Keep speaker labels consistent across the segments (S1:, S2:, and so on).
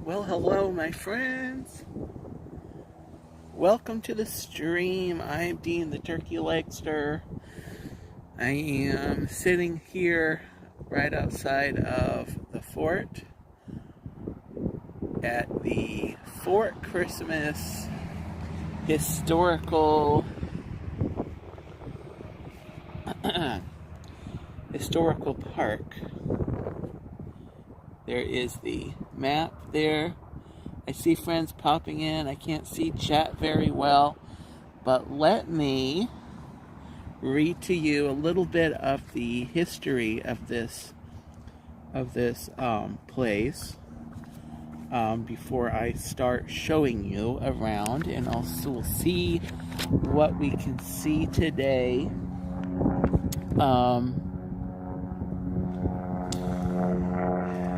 S1: Well, hello, my friends. Welcome to the stream. I am Dean, the Turkey Legster. I am sitting here right outside of the fort at the Fort Christmas historical park. There is the map there. I see friends popping in. I can't see chat very well, but let me read to you a little bit of the history of this place before I start showing you around, and also we'll see what we can see today.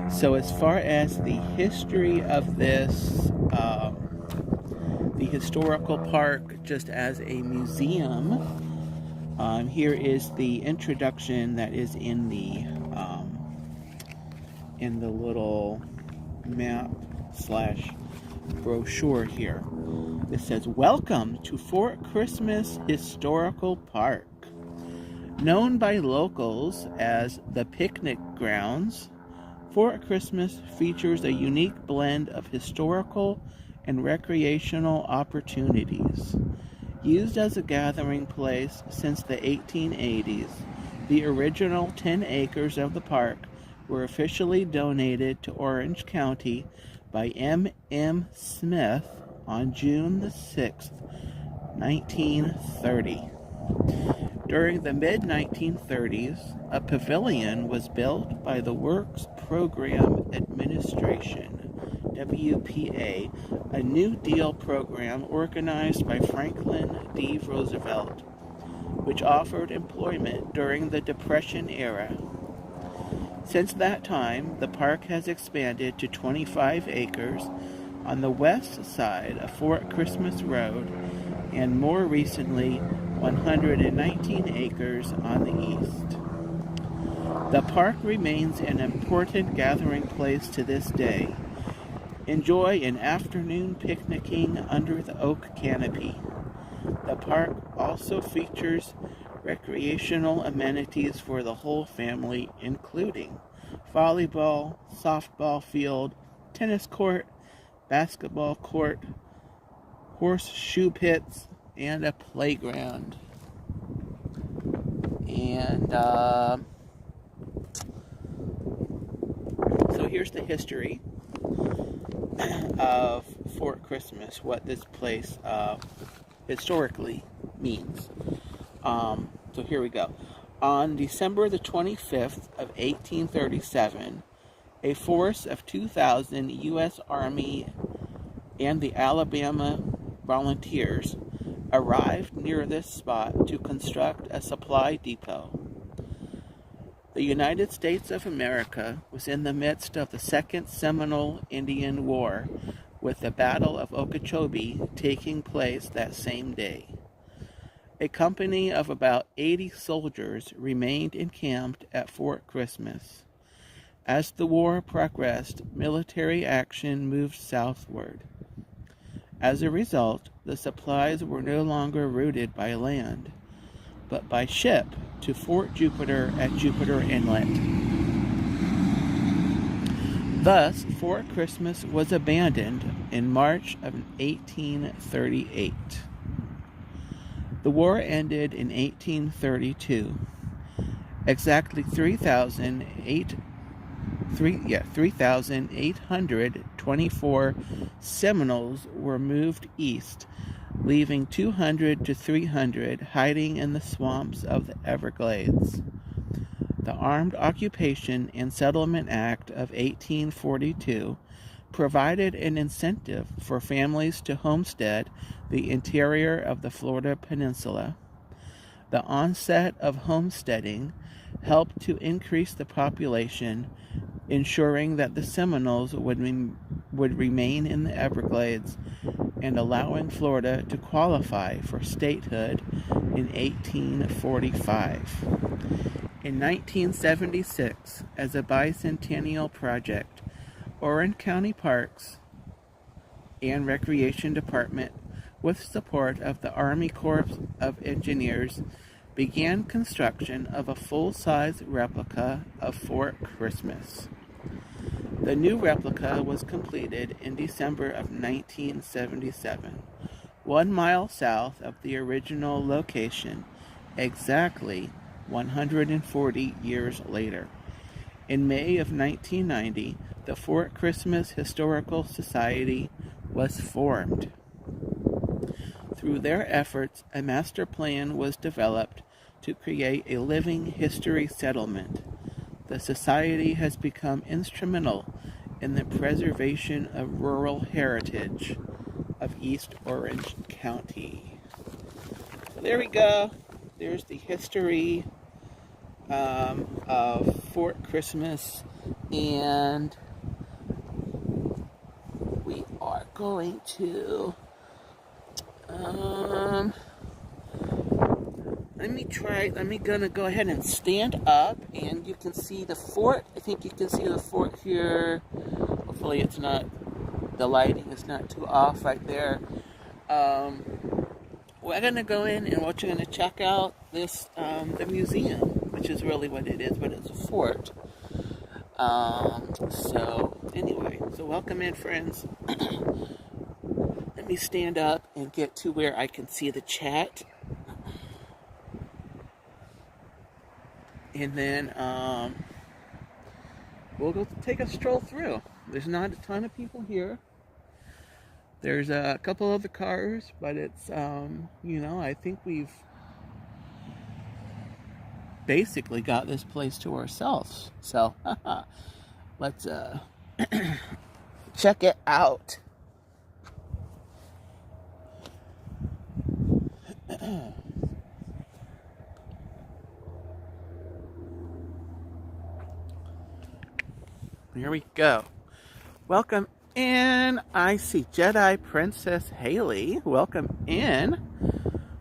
S1: So as far as the history of this, the historical park just as a museum, here is the introduction that is in the little map / brochure here. It says, "Welcome to Fort Christmas Historical Park. Known by locals as the picnic grounds, Fort Christmas features a unique blend of historical and recreational opportunities. Used as a gathering place since the 1880s, the original 10 acres of the park were officially donated to Orange County by M. Smith on June the 6th, 1930. During the mid-1930s, a pavilion was built by the Works Program Administration, WPA, a New Deal program organized by Franklin D. Roosevelt, which offered employment during the Depression era. Since that time, the park has expanded to 25 acres on the west side of Fort Christmas Road, and more recently, 119 acres on the east. The park remains an important gathering place to this day. Enjoy an afternoon picnicking under the oak canopy. The park also features recreational amenities for the whole family, including volleyball, softball field, tennis court, basketball court, horseshoe pits, and a playground." And so here's the history of Fort Christmas, what this place historically means. So here we go. On December the 25th of 1837, a force of 2,000 U.S. Army and the Alabama Volunteers arrived near this spot to construct a supply depot. The United States of America was in the midst of the Second Seminole Indian War, with the Battle of Okeechobee taking place that same day. A company of about 80 soldiers remained encamped at Fort Christmas. As the war progressed, military action moved southward. As a result, the supplies were no longer routed by land, but by ship to Fort Jupiter at Jupiter Inlet. Thus, Fort Christmas was abandoned in March of 1838. The war ended in 1832. Exactly 3,824 Seminoles were moved east, leaving 200 to 300 hiding in the swamps of the Everglades. The Armed Occupation and Settlement Act of 1842 provided an incentive for families to homestead the interior of the Florida Peninsula. The onset of homesteading helped to increase the population, ensuring that the Seminoles would remain in the Everglades and allowing Florida to qualify for statehood in 1845. In 1976, as a bicentennial project, Orange County Parks and Recreation Department, with support of the Army Corps of Engineers, began construction of a full-size replica of Fort Christmas. The new replica was completed in December of 1977, 1 mile south of the original location, exactly 140 years later. In May of 1990, the Fort Christmas Historical Society was formed. Through their efforts, a master plan was developed to create a living history settlement. The society has become instrumental in the preservation of rural heritage of East Orange County. So there we go. There's the history of Fort Christmas, and we are going to gonna go ahead and stand up, and you can see the fort. I think you can see the fort here. Hopefully it's not, the lighting is not too off right there. We're gonna go in and we're gonna check out this, the museum, which is really what it is, but it's a fort. So anyway, so welcome in, friends. Let me stand up and get to where I can see the chat. And then we'll go take a stroll through. There's not a ton of people here. There's a couple of the cars, but it's, I think we've basically got this place to ourselves. So, let's check it out. Here we go. Welcome in. I see Jedi Princess Haley. Welcome in.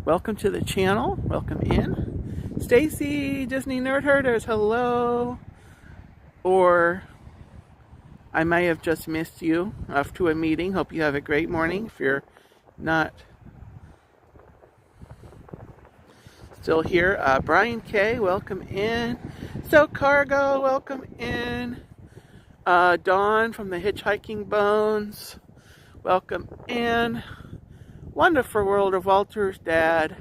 S1: Welcome to the channel. Welcome in. Stacy, Disney Nerd Herders, hello. Or I may have just missed you off to a meeting. Hope you have a great morning. If you're not still here, Brian K, welcome in. So Cargo, welcome in. Dawn from the Hitchhiking Bones, welcome in. Wonderful World of Walter's dad,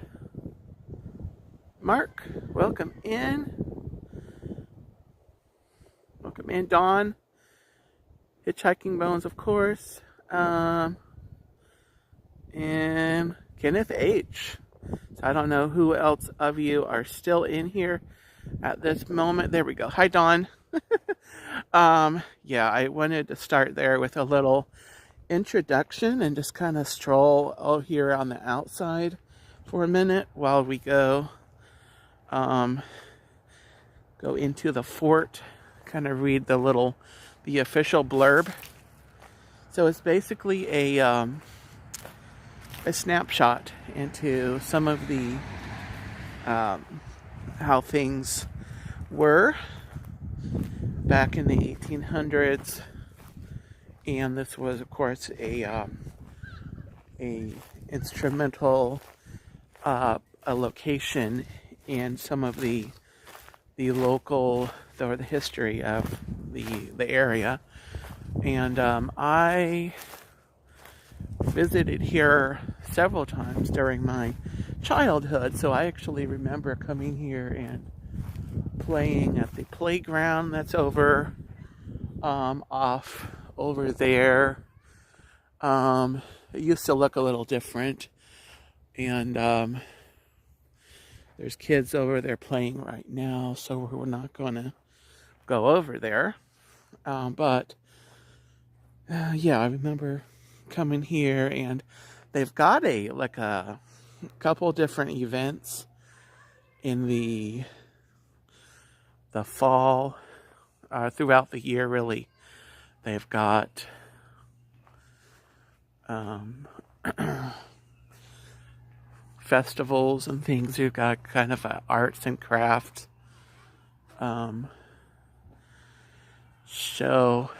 S1: Mark, welcome in. Welcome in, Dawn. Hitchhiking Bones, of course. And Kenneth H. So I don't know who else of you are still in here at this moment. There we go. Hi, Dawn. Yeah, I wanted to start there with a little introduction and just kind of stroll out here on the outside for a minute while we go into the fort, kind of read the official blurb. So it's basically a snapshot into some of the how things were back in the 1800s, and this was, of course, a instrumental a location in some of the local, or the history of the area. And I visited here several times during my childhood, so I actually remember coming here and playing at the playground that's off over there. It used to look a little different, and there's kids over there playing right now, so we're not going to go over there. But yeah, I remember coming here, and they've got a couple different events in the fall, throughout the year, really. They've got festivals and things. You've got kind of arts and crafts show.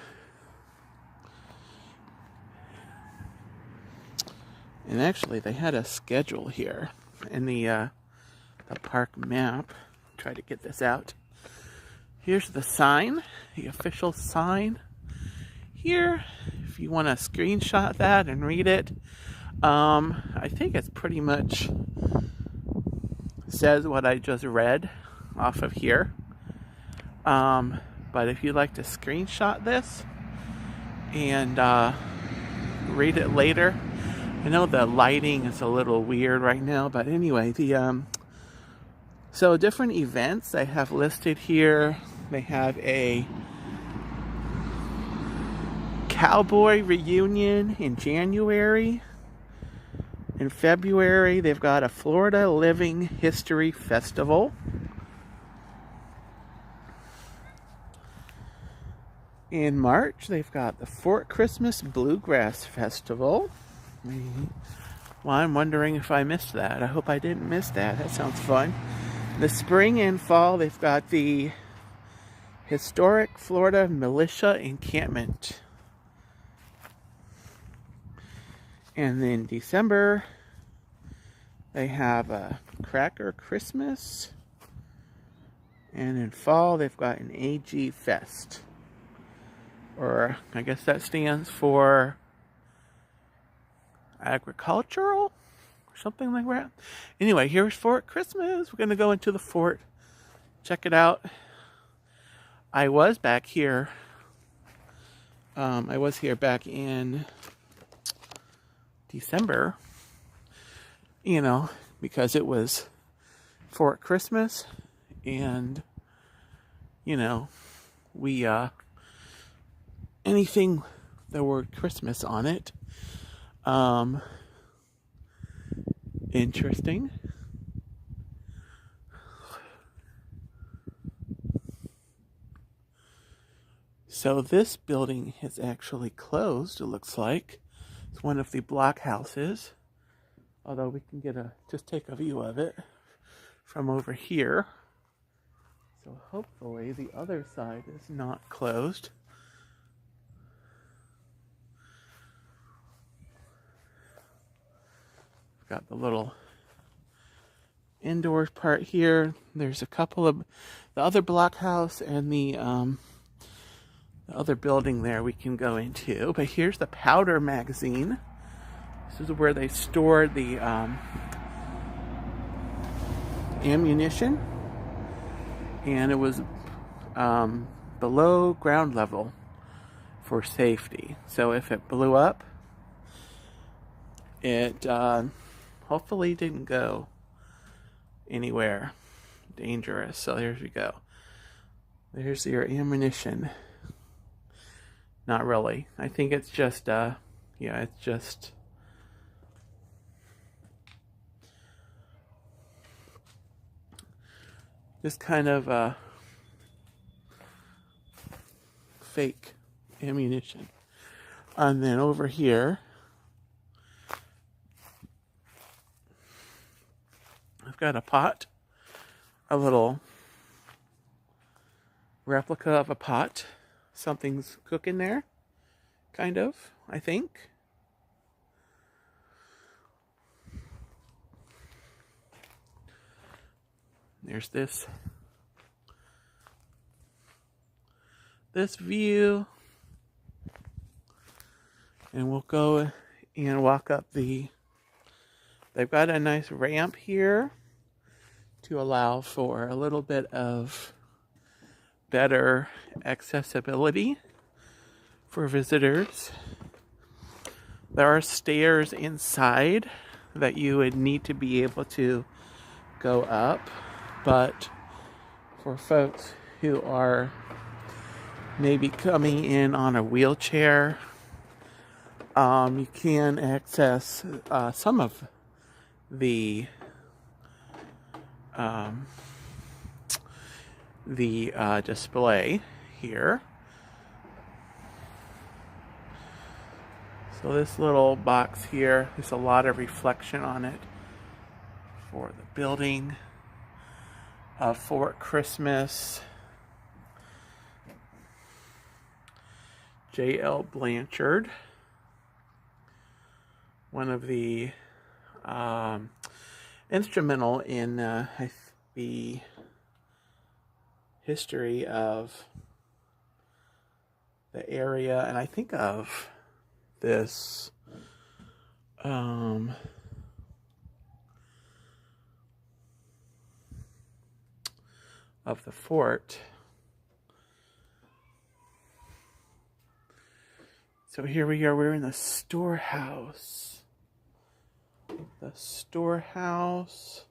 S1: And actually, they had a schedule here in the park map. Try to get this out. Here's the sign, the official sign here. If you want to screenshot that and read it, I think it's pretty much says what I just read off of here. But if you'd like to screenshot this and read it later, I know the lighting is a little weird right now, but anyway, so different events they have listed here. They have a cowboy reunion in January. In February, they've got a Florida Living History Festival. In March, they've got the Fort Christmas Bluegrass Festival. Well, I'm wondering if I missed that. I hope I didn't miss that. That sounds fun. The spring and fall, they've got the Historic Florida Militia Encampment. And then December, they have a Cracker Christmas. And in fall, they've got an AG Fest. Or I guess that stands for agricultural or something like that. Anyway, here's Fort Christmas. We're going to go into the fort. Check it out. I was back here. I was here back in December, because it was Fort Christmas, and we anything the word Christmas on it, interesting. So this building is actually closed, it looks like. It's one of the block houses, although we can just take a view of it from over here. So hopefully the other side is not closed. We've got the little indoors part here. There's a couple of the other block house and the other building there we can go into. But here's the powder magazine. This is where they store the ammunition. And it was below ground level for safety. So if it blew up, it hopefully didn't go anywhere dangerous. So here we go. There's your ammunition. Not really. I think it's just, it's just kind of fake ammunition. And then over here, I've got a pot, a little replica of a pot. Something's cooking there, kind of, I think. There's this view. And we'll go and walk up they've got a nice ramp here to allow for a little bit of better accessibility for visitors. There are stairs inside that you would need to be able to go up, but for folks who are maybe coming in on a wheelchair, you can access some of the display here. So this little box here, there's a lot of reflection on it for the building of Fort Christmas. J.L. Blanchard one of the instrumental in the history of the area, and I think of this of the fort. So here we are, we're in the storehouse. The storehouse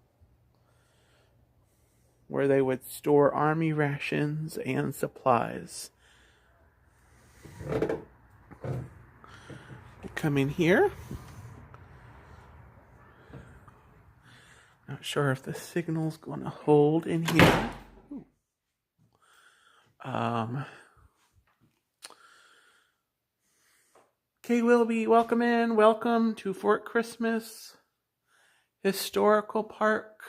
S1: where they would store army rations and supplies. Come in here. Not sure if the signal's going to hold in here. Okay, Willoughby, welcome in. Welcome to Fort Christmas Historical Park.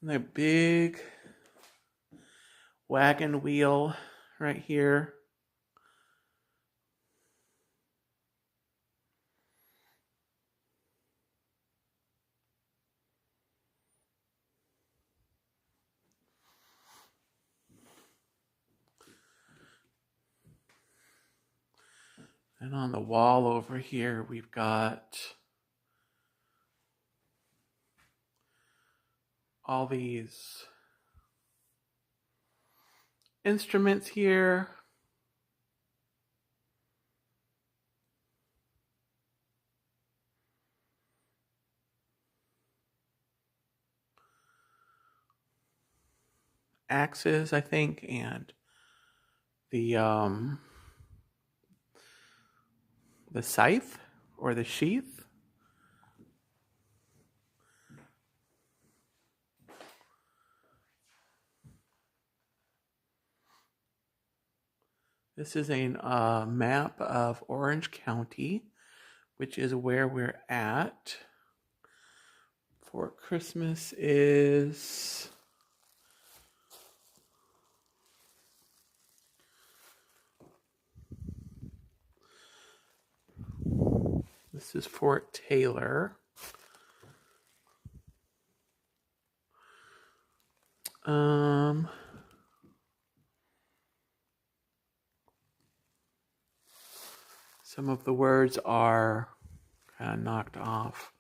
S1: And the big wagon wheel right here. And on the wall over here, we've got all these instruments here. Axes, I think, and the scythe or the sheath. This is a map of Orange County, which is where we're at. Fort Christmas is this is Fort Taylor. Some of the words are kind of knocked off.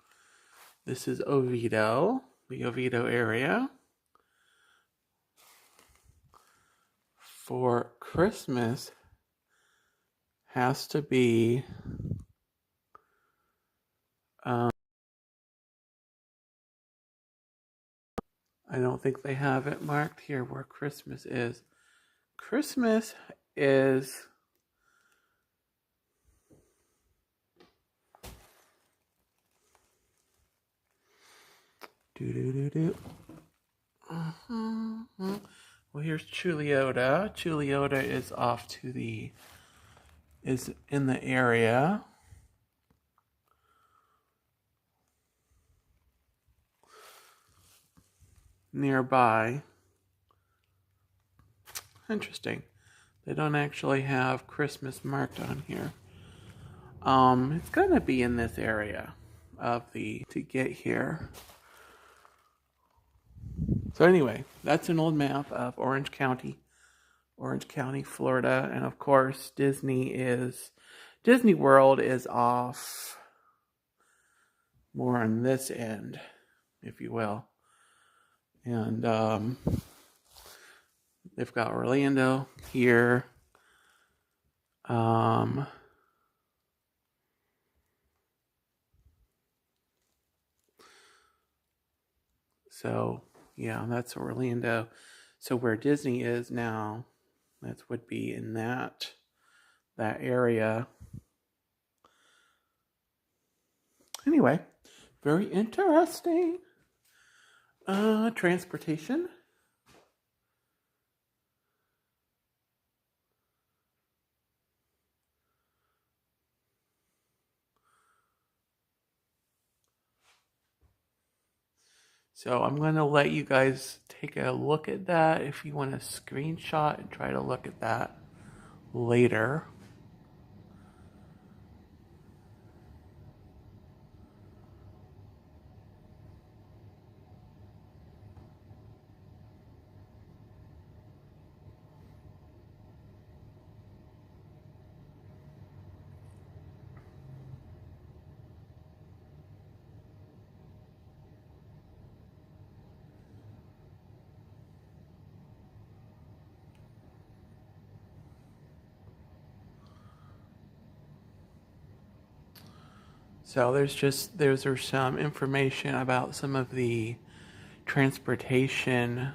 S1: This is Oviedo, the Oviedo area. For Christmas has to be I don't think they have it marked here where Christmas is. Christmas is Well, here's Chuliota. Chuliota is off to is in the area. Nearby. Interesting. They don't actually have Christmas marked on here. It's gonna be in this area to get here. So anyway, that's an old map of Orange County, Florida. And of course, Disney World is off more on this end, if you will. And they've got Orlando here. So yeah, that's Orlando. So where Disney is now, that would be in that area. Anyway, very interesting. Transportation. So I'm going to let you guys take a look at that if you want to screenshot and try to look at that later. So there's some information about some of the transportation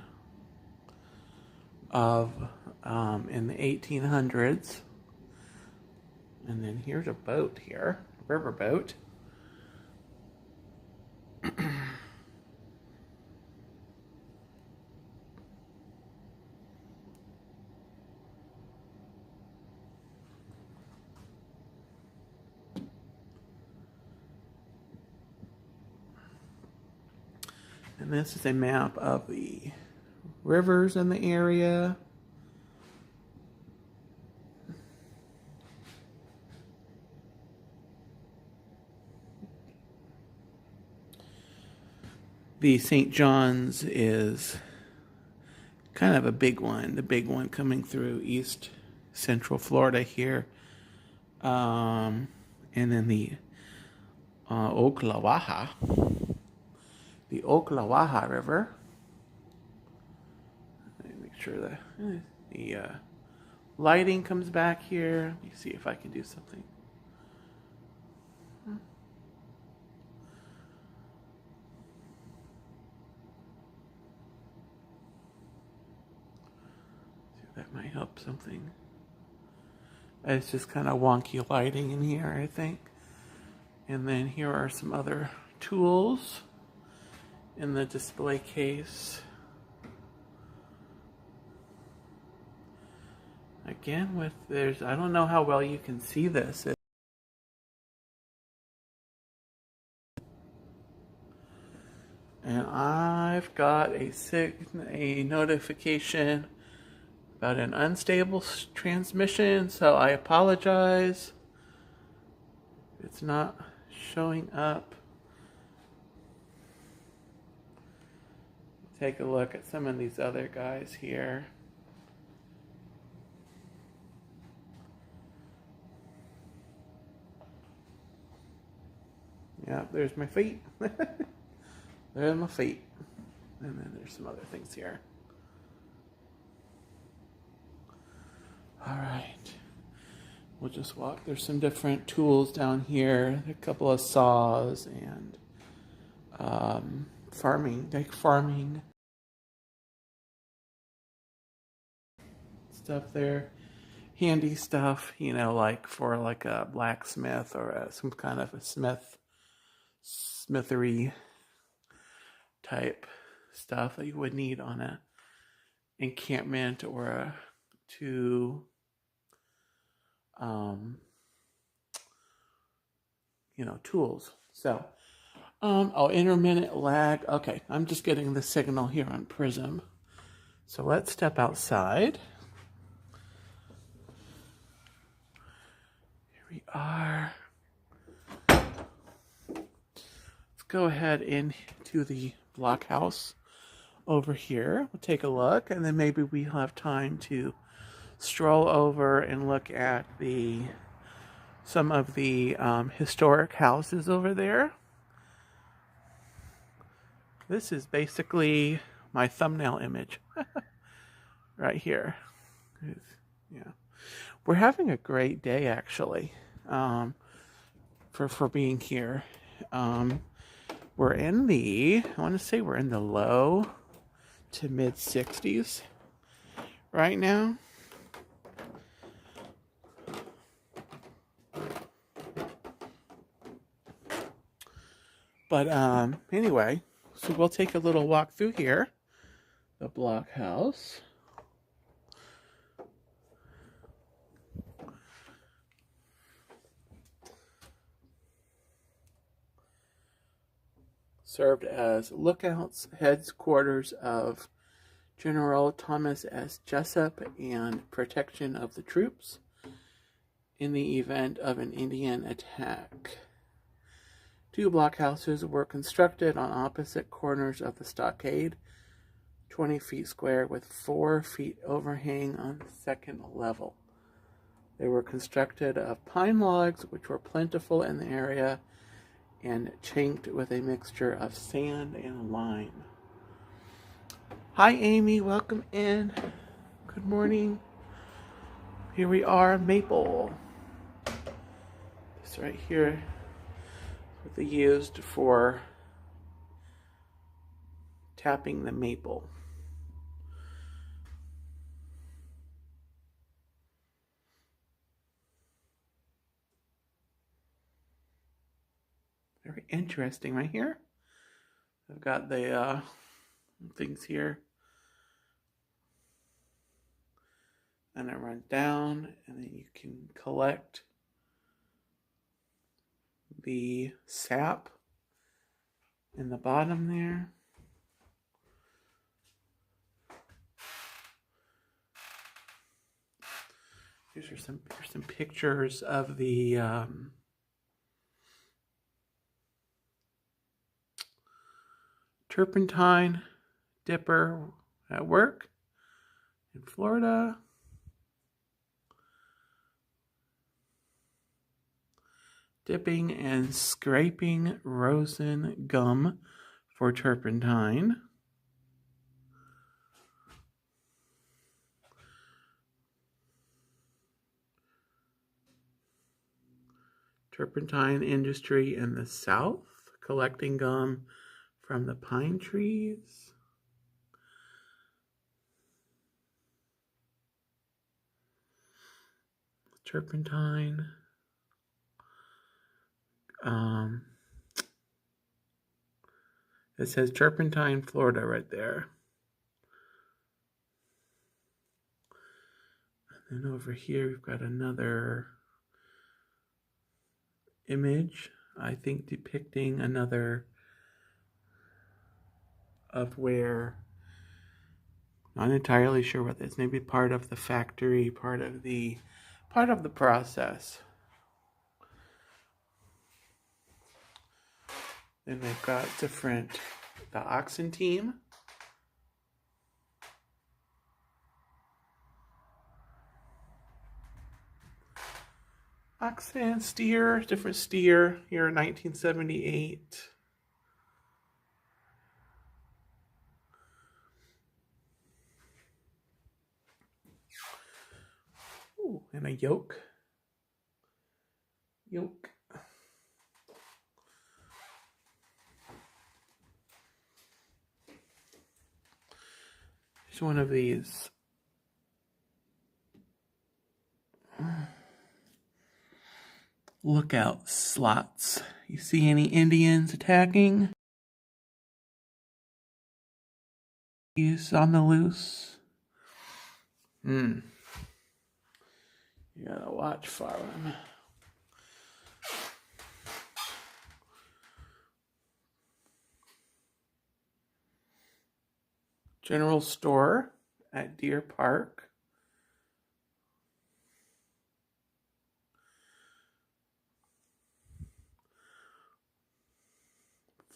S1: of in the 1800s. And then here's a boat here, river boat. And this is a map of the rivers in the area. The St. John's is kind of a big one, the big one coming through east central Florida here. And then the Ocklawaha River. Let me make sure that the lighting comes back here. Let me see if I can do something. That might help something. It's just kind of wonky lighting in here, I think. And then here are some other tools in the display case. Again, I don't know how well you can see this. And I've got a notification about an unstable transmission, so I apologize. It's not showing up. Take a look at some of these other guys here. Yeah, there's my feet. There's my feet. And then there's some other things here. All right, we'll just walk. There's some different tools down here, a couple of saws and farming stuff there. Handy stuff, like for like a blacksmith or some kind of a smithery type stuff that you would need on a encampment or tools. So, intermittent lag. Okay, I'm just getting the signal here on Prism. So let's step outside. Here we are. Let's go ahead into the blockhouse over here. We'll take a look, and then maybe we'll have time to stroll over and look at some of the historic houses over there. This is basically my thumbnail image right here. Yeah, we're having a great day actually for being here. We're in the low to mid 60s right now. But anyway, so we'll take a little walk through here, the blockhouse. Served as Lookouts headquarters of General Thomas S. Jessup and protection of the troops in the event of an Indian attack. 2 blockhouses were constructed on opposite corners of the stockade, 20 feet square with 4 feet overhang on the second level. They were constructed of pine logs, which were plentiful in the area, and chanked with a mixture of sand and lime. Hi, Amy. Welcome in. Good morning. Here we are, Maple. This right here. they used for tapping the maple. Very interesting right here. I've got the things here. And it runs down, and then you can collect the sap in the bottom there. Here's some pictures of the turpentine dipper at work in Florida. Dipping and scraping rosin gum for turpentine. Turpentine industry in the South, collecting gum from the pine trees. Turpentine. It says Turpentine, Florida right there. And then over here we've got another image, I think depicting another of where, not entirely sure what this, maybe part of the factory, part of the process. And they've got the oxen team. Oxen, steer, different steer here in 1978. Ooh, and a yoke. Yoke. Here's one of these. Lookout slots. You see any Indians attacking? He's on the loose. You gotta watch for him. General store at Deer Park.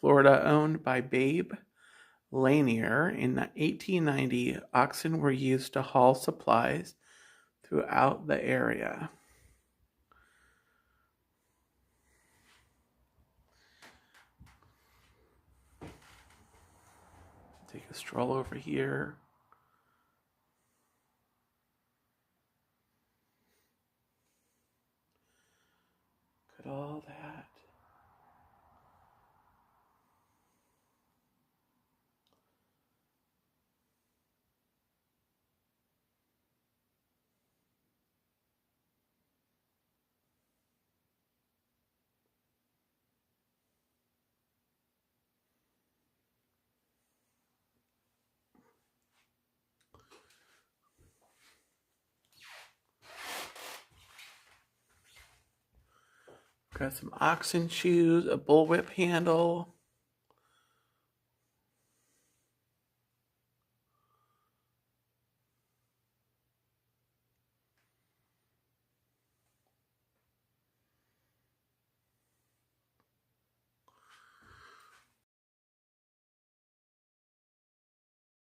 S1: Florida, owned by Babe Lanier. In 1890, oxen were used to haul supplies throughout the area. Take a stroll over here. Look at all that. Got some oxen shoes, a bullwhip handle.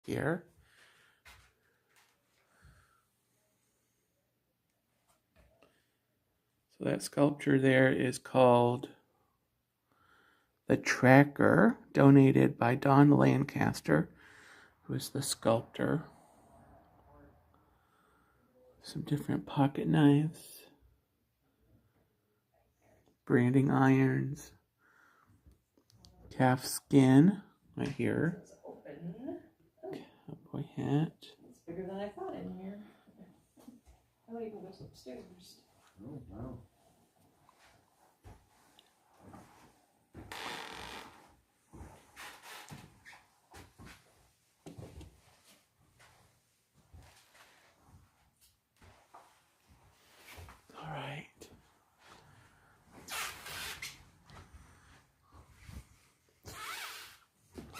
S1: Here. So that sculpture there is called The Tracker, donated by Don Lancaster, who is the sculptor. Some different pocket knives, branding irons, calf skin right here.
S2: Open.
S1: Cowboy hat.
S2: It's bigger than I thought in here. I might even go upstairs.
S3: Oh, wow.
S1: All right.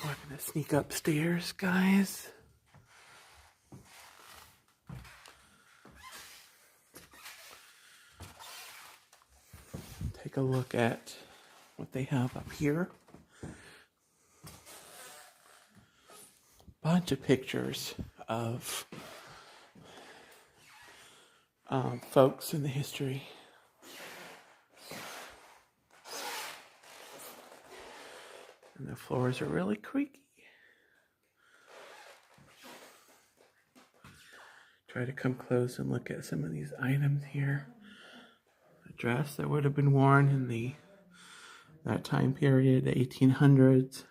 S1: We're gonna sneak upstairs, guys. Take a look at what they have up here. Bunch of pictures of folks in the history. And the floors are really creaky. Try to come close and look at some of these items here. A dress that would have been worn in that time period, the 1800s.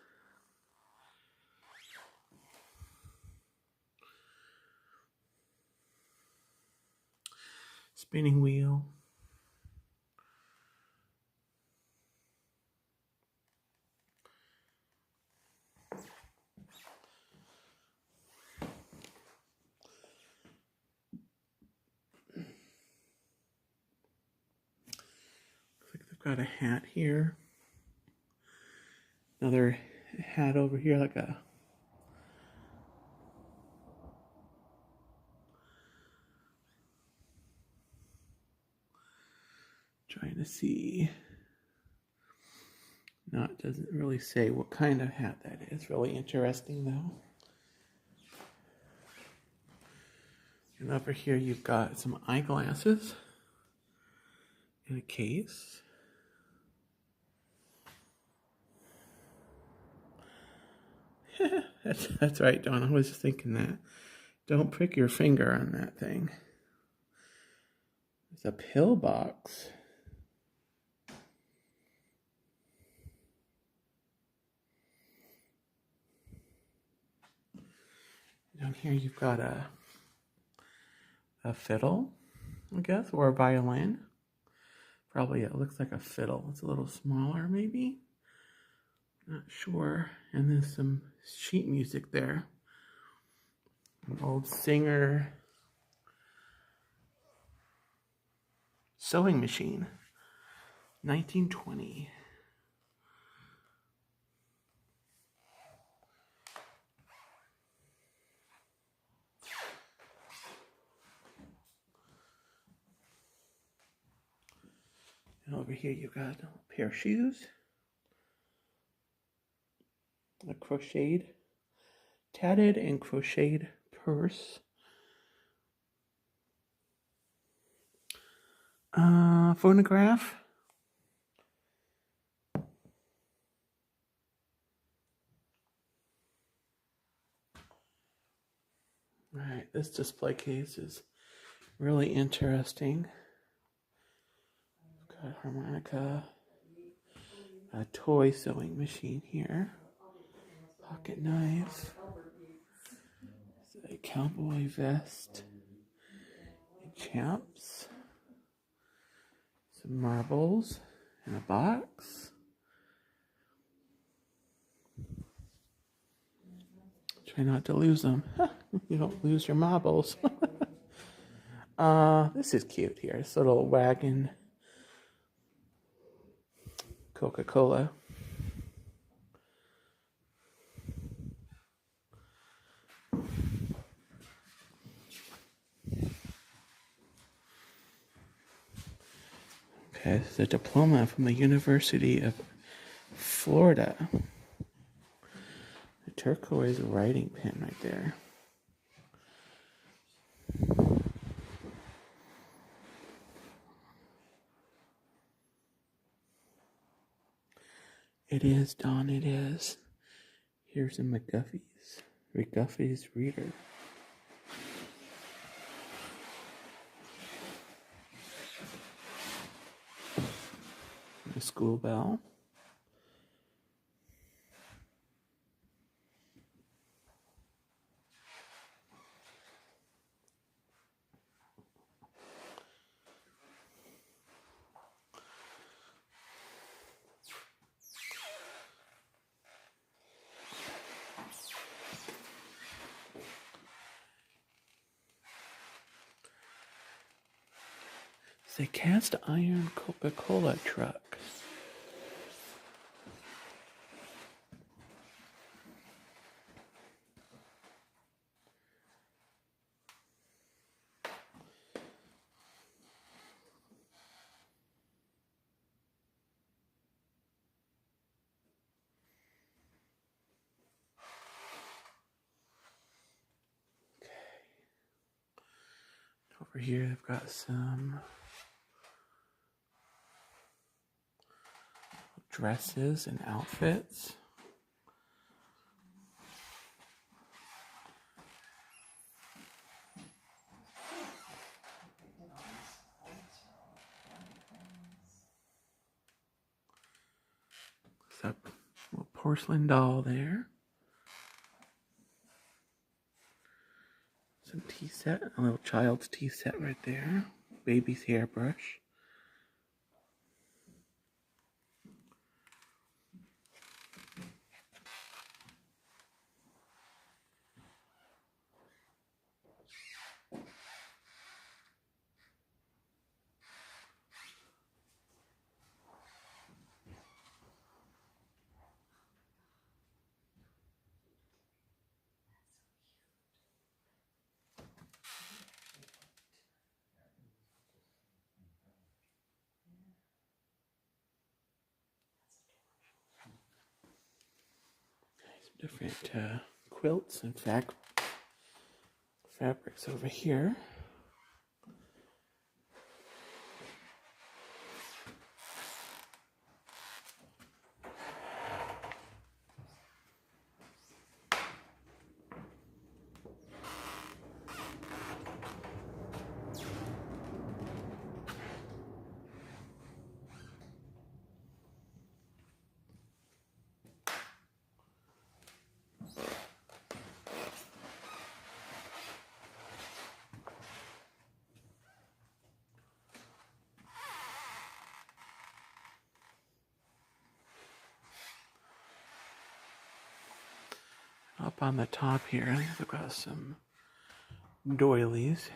S1: Spinning wheel. Looks like they've got a hat here. Another hat over here, like a trying to see. No, it doesn't really say what kind of hat that is. Really interesting though. And over here you've got some eyeglasses in a case. That's right, Dawn. I was thinking that. Don't prick your finger on that thing. It's a pill box. Down here you've got a fiddle, I guess, or a violin. Probably it looks like a fiddle. It's a little smaller, maybe. Not sure. And then some sheet music there. An old Singer sewing machine, 1920. And over here you've got a pair of shoes. A tatted and crocheted purse. Phonograph. Right, this display case is really interesting. Got a harmonica, a toy sewing machine here, pocket knife, a cowboy vest, and champs, some marbles in a box. Try not to lose them. You don't lose your marbles. This is cute here. This little wagon. Coca-Cola. Okay, this is a diploma from the University of Florida. A turquoise writing pen right there. It is, Dawn, it is. Here's a McGuffey's reader. A school bell. It's a cast iron Coca-Cola truck. Over here, I've got some dresses and outfits. There's a little porcelain doll there. Some tea set, a little child's tea set right there. Baby's hairbrush. Different quilts and fabrics over here. Up on the top here, I've got some doilies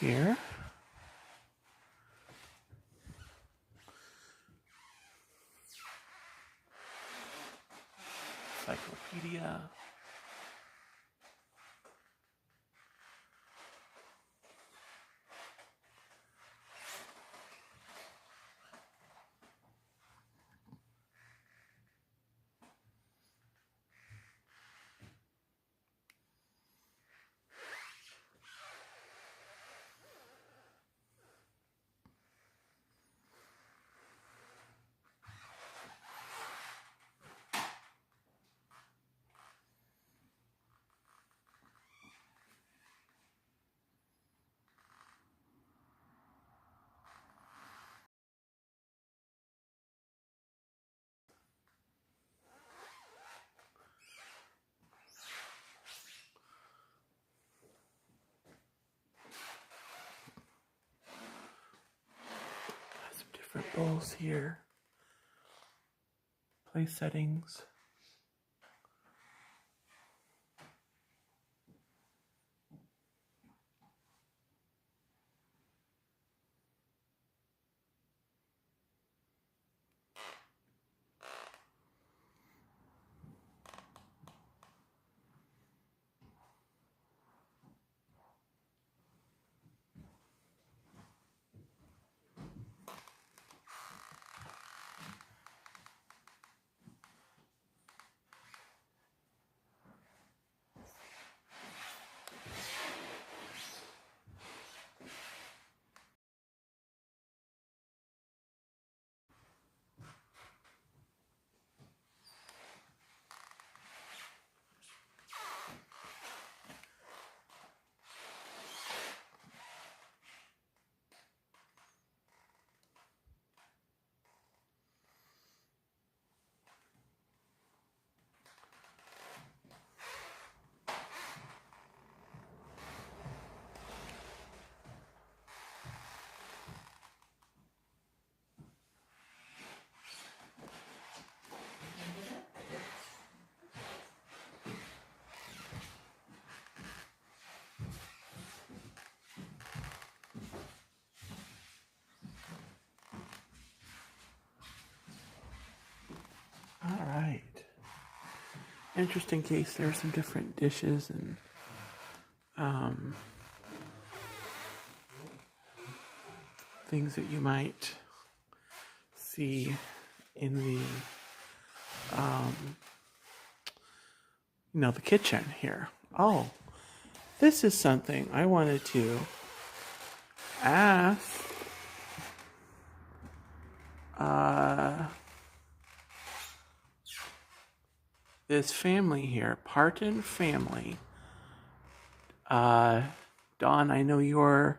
S1: here. Encyclopedia. Some different bowls here. Place settings. interesting case. There are some different dishes and things that you might see in the the kitchen here. Oh, this is something I wanted to ask this family here, Parton family. Dawn, I know your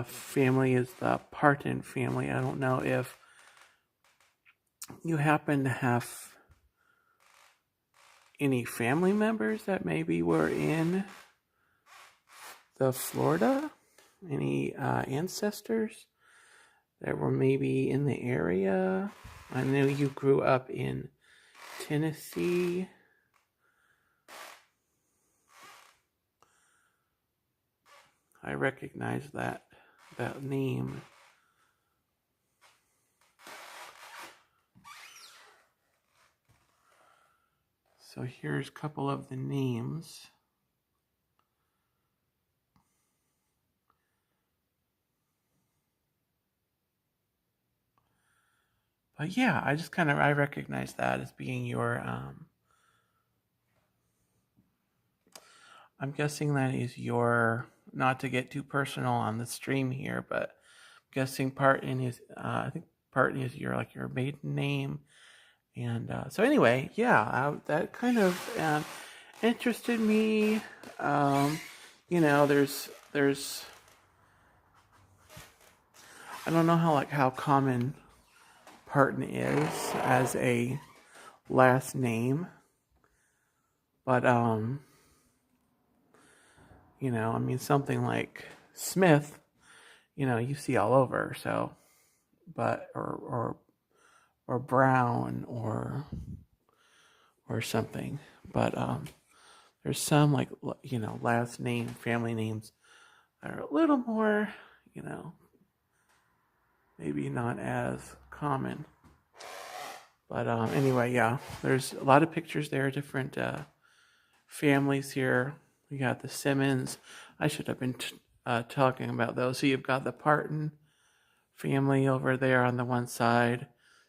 S1: family is the Parton family. I don't know if you happen to have any family members that maybe were in the Florida? Any ancestors that were maybe in the area? I know you grew up in Tennessee. I recognize that name. So here's a couple of the names. But yeah, I recognize that as being your, I'm guessing that is your, not to get too personal on the stream here, but I'm guessing Parton is, I think Parton is your maiden name. And so anyway, yeah, that kind of interested me. There's, I don't know how common Parton is as a last name, but something like Smith, you see all over. So, but or Brown or something, but there's some last name, family names that are a little more, maybe not as common. But anyway, yeah, there's a lot of pictures there, different families here. We got the Simmons. I should have been talking about those. So you've got the Parton family over there on the one side,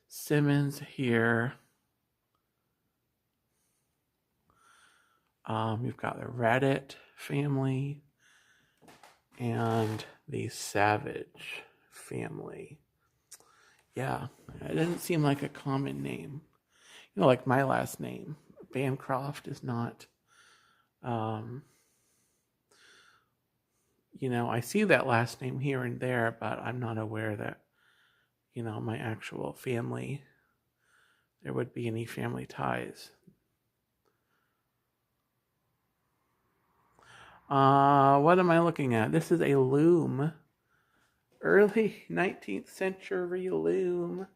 S1: Simmons here. You've got the Reddit family and the Savage family. Yeah, it doesn't seem like a common name. Like my last name, Bancroft, is not. I see that last name here and there, but I'm not aware that, my actual family, there would be any family ties. What am I looking at? This is a loom. Early 19th century loom.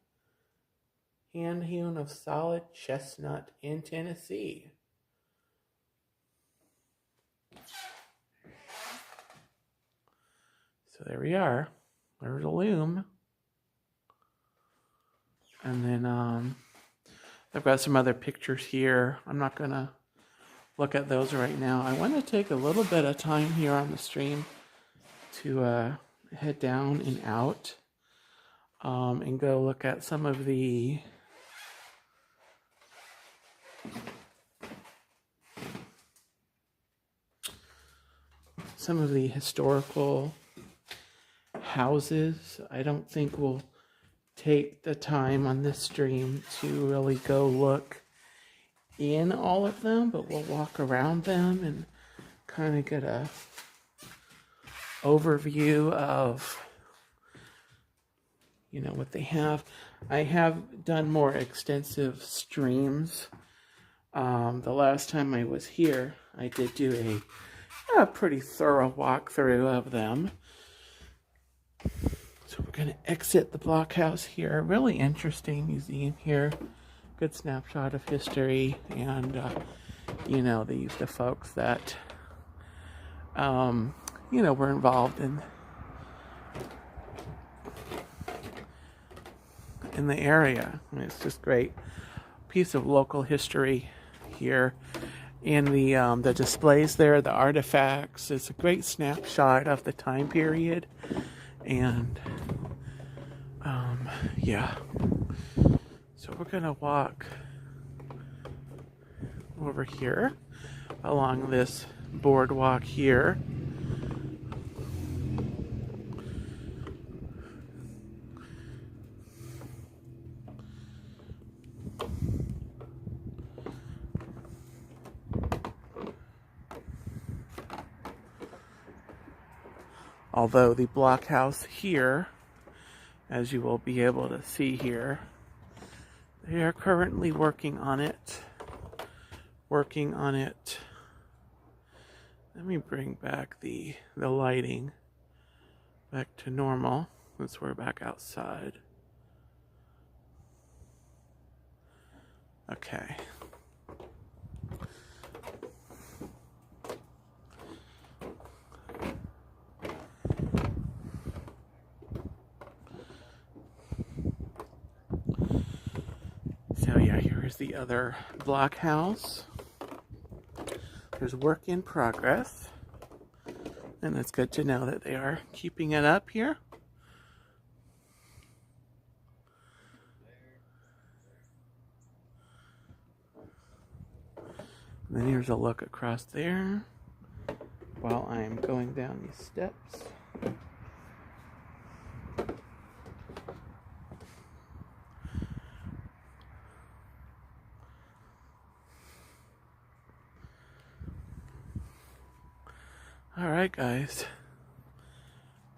S1: Hand hewn of solid chestnut in Tennessee. So there we are. There's a loom. And then I've got some other pictures here. I'm not going to look at those right now. I want to take a little bit of time here on the stream to head down and out and go look at some of the historical houses. I don't think we'll take the time on this stream to really go look in all of them, but we'll walk around them and kind of get a overview of what they have. I have done more extensive streams. The last time I was here, I did do a pretty thorough walkthrough of them. So we're going to exit the blockhouse here. Really interesting museum here. Good snapshot of history, and the folks that were involved in in the area. I mean, it's just great piece of local history here. And the displays there, the artifacts, it's a great snapshot of the time period. And yeah, so we're gonna walk over here along this boardwalk here. Although the blockhouse here, as you will be able to see here, they are currently working on it. Let me bring back the lighting back to normal since we're back outside. Okay. So yeah, here's the other blockhouse. There's work in progress, and it's good to know that they are keeping it up here. And then here's a look across there while I'm going down these steps. Alright guys,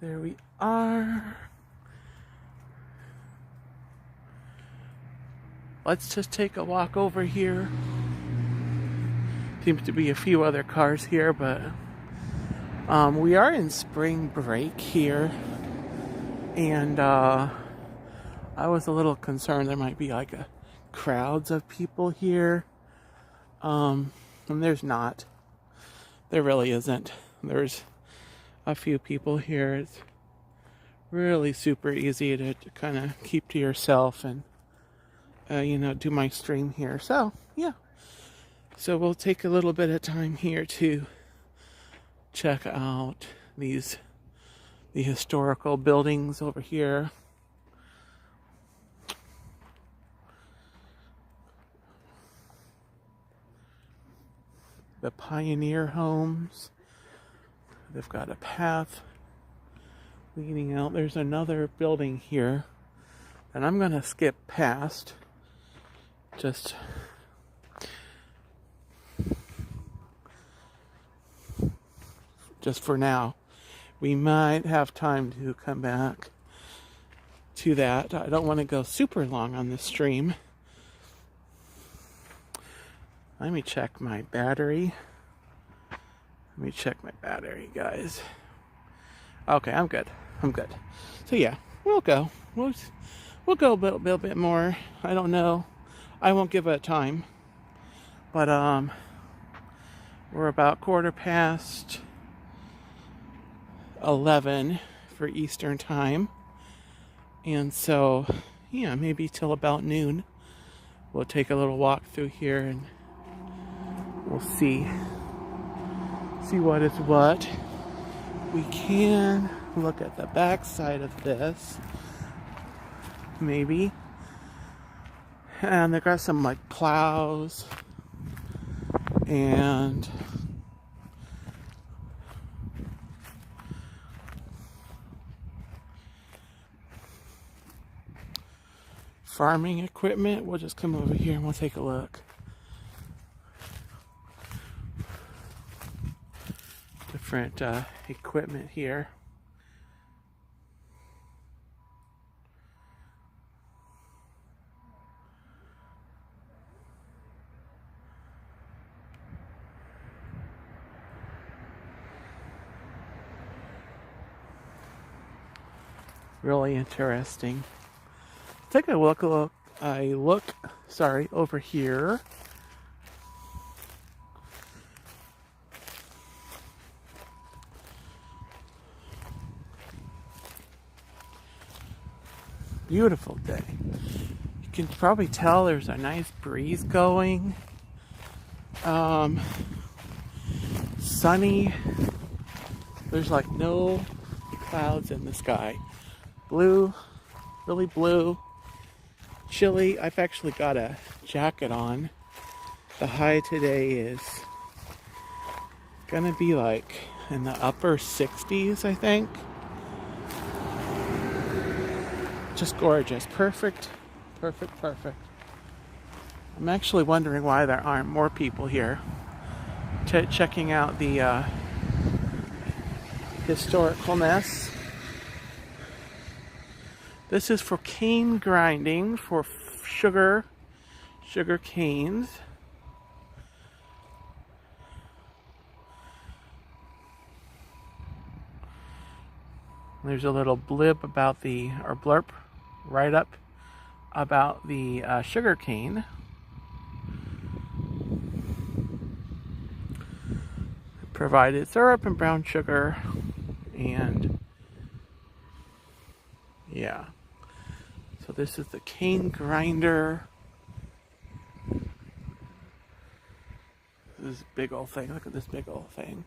S1: there we are. Let's just take a walk over here. Seems to be a few other cars here, but we are in spring break here, and I was a little concerned there might be like crowds of people here, and there's not. There really isn't. There's a few people here. It's really super easy to kind of keep to yourself and do my stream here. So yeah, so we'll take a little bit of time here to check out the historical buildings over here. The pioneer homes. They've got a path leading out. There's another building here that I'm gonna skip past just for now. We might have time to come back to that. I don't want to go super long on this stream. Let me check my battery. Guys. Okay, I'm good. So yeah, we'll go. We'll go a little bit more. I don't know. I won't give it a time. But we're about 11:15 for Eastern time. And so, yeah, maybe till about noon. We'll take a little walk through here and we'll see what is what. We can look at the back side of this, maybe. And they got some like plows and farming equipment. We'll just come over here and we'll take a look. Different equipment here. Really interesting. Take a look over here. beautiful day. You can probably tell there's a nice breeze going. Sunny. There's like no clouds in the sky. Blue, really blue. Chilly. I've actually got a jacket on. The high today is gonna be like in the upper 60s, I think. Just gorgeous. Perfect. I'm actually wondering why there aren't more people here checking out the historicalness. This is for cane grinding, for sugar canes. There's a little blurb right up about the sugar cane. Provided syrup and brown sugar, and yeah. So this is the cane grinder. This big old thing. Look at this big old thing.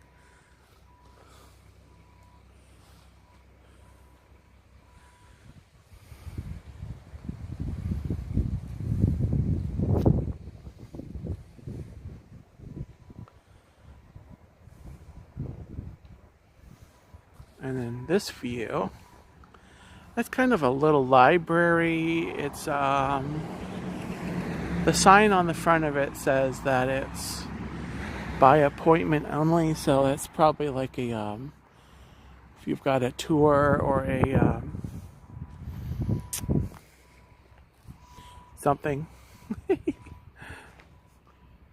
S1: And then this view, that's kind of a little library. It's the sign on the front of it says that it's by appointment only, so it's probably like a if you've got a tour or a something.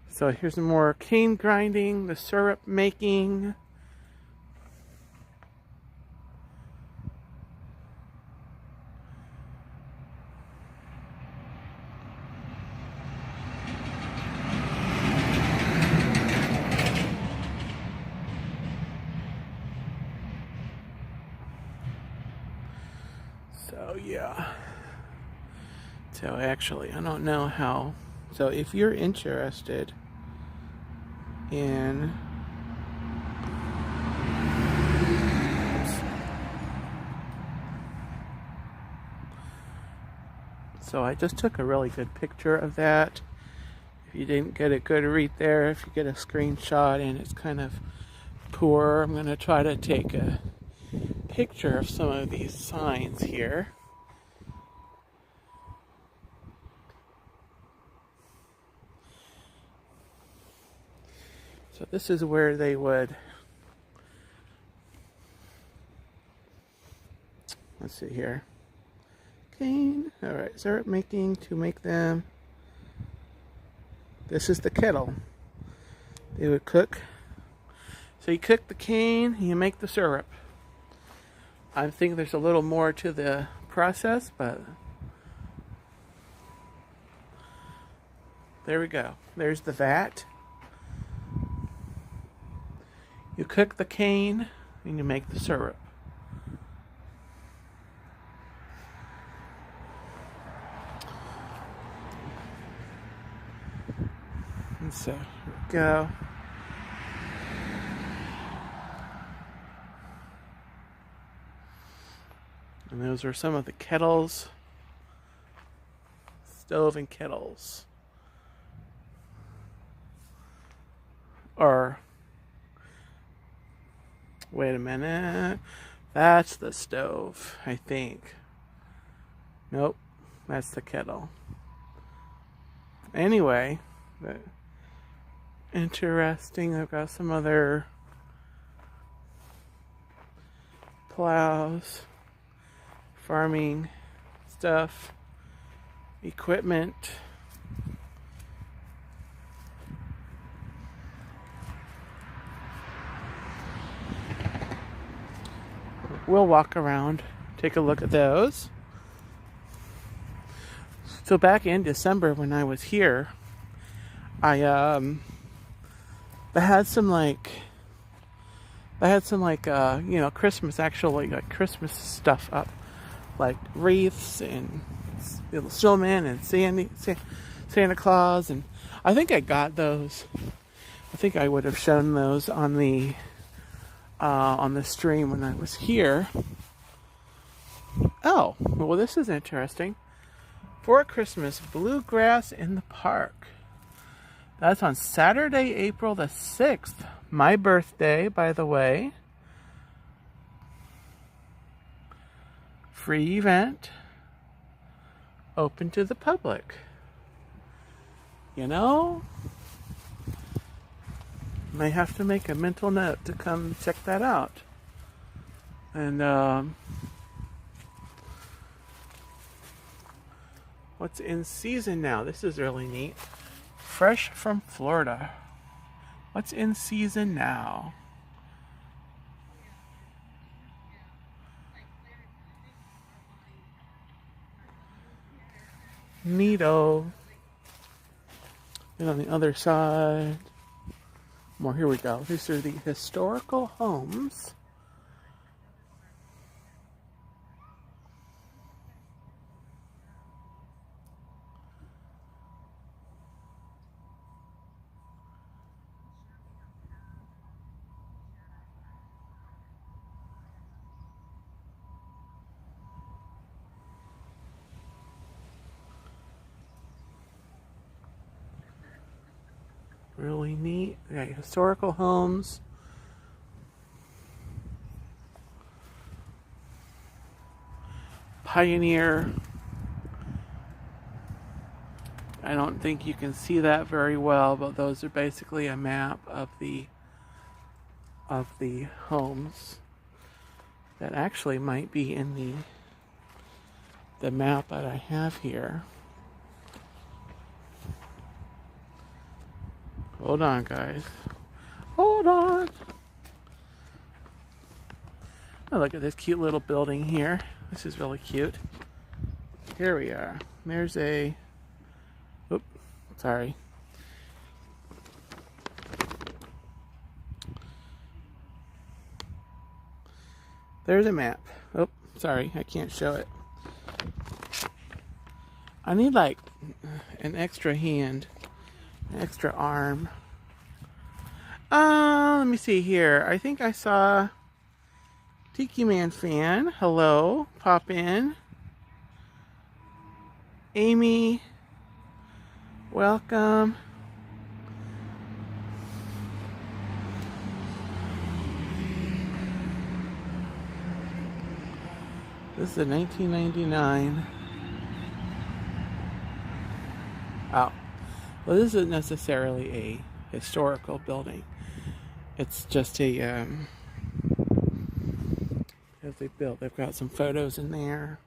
S1: So here's more cane grinding, the syrup making. So yeah. So actually, I don't know how. So if you're interested in so I just took a really good picture of that. If you didn't get a good read there, if you get a screenshot and it's kind of poor, I'm going to try to take a picture of some of these signs here. So this is where they would, let's see here, cane, alright, syrup making to make them, this is the kettle. They would cook, so you cook the cane, you make the syrup. I think there's a little more to the process, but there we go. There's the vat. You cook the cane and you make the syrup. And so, here we go. And those are some of the kettles. Stove and kettles. Or, wait a minute. That's the stove, I think. Nope, that's the kettle. Anyway, but interesting. I've got some other plows, farming stuff, equipment. We'll walk around, take a look at those. So back in December when I was here, I had some Christmas, actually, like Christmas stuff up like wreaths and little snowmen and Santa Claus, and I think I got those. I think I would have shown those on the stream when I was here. Oh, well, this is interesting. For Christmas, bluegrass in the park. That's on Saturday, April the 6th. My birthday, by the way. Free event. Open to the public. You know, may have to make a mental note to come check that out. And what's in season now? This is really neat. Fresh from Florida. What's in season now? Neato. And on the other side, more. Here we go. These are the historical homes. Really neat. Okay, historical homes. Pioneer. I don't think you can see that very well, but those are basically a map of the homes that actually might be in the map that I have here. Hold on, guys. Hold on. Oh, look at this cute little building here. This is really cute. Here we are. There's a... Oops, sorry. There's a map. Oh, sorry, I can't show it. I need like an extra hand. Extra arm. Let me see here. I think I saw Tiki Man fan. Hello. Pop in. Amy. Welcome. This is a 1999. Oh. Well, this isn't necessarily a historical building. It's just a, as they built, they've got some photos in there.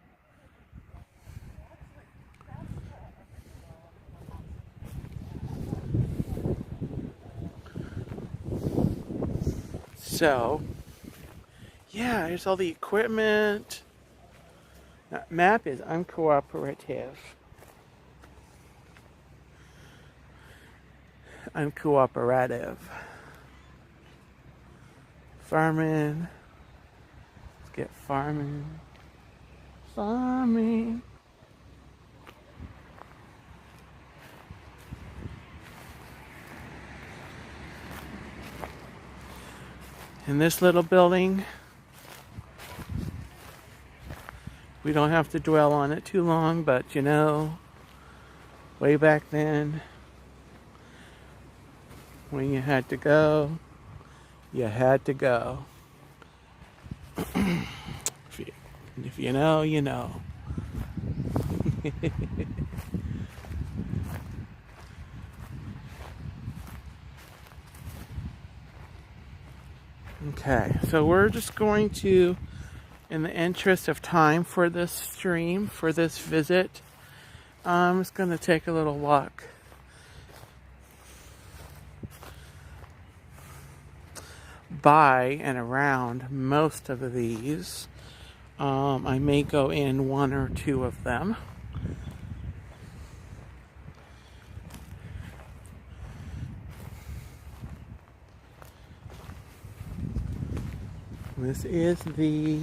S1: So, yeah, here's all the equipment. That map is uncooperative. Uncooperative. Farming. Let's get farming. Farming. In this little building, we don't have to dwell on it too long, but you know, way back then, when you had to go, you had to go. If you know, you know. Okay, so we're just going to, in the interest of time for this stream, for this visit, I'm just going to take a little walk by and around most of these. I may go in one or two of them. This is the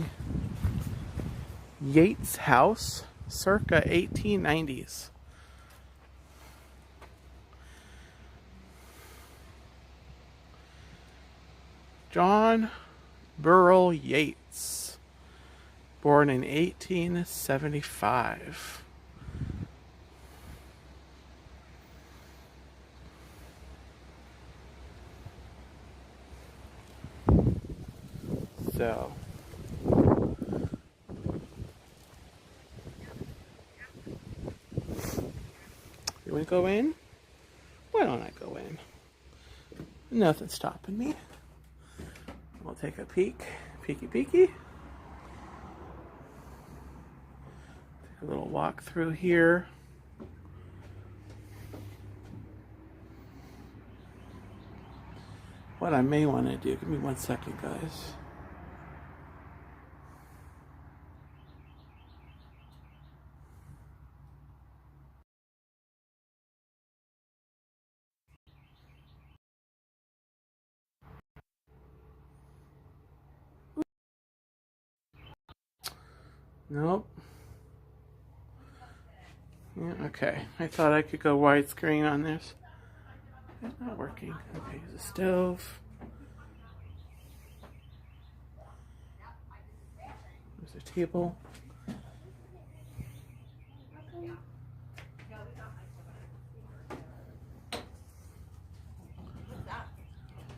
S1: Yates House, circa 1890s. John Burrell Yates, born in 1875. So, you want to go in? Why don't I go in? Nothing's stopping me. We'll take a peek. Peeky. Take a little walk through here. What I may want to do, give me 1 second, guys. Nope. Yeah, okay. I thought I could go widescreen on this. It's not working. Okay, there's a stove. There's a table.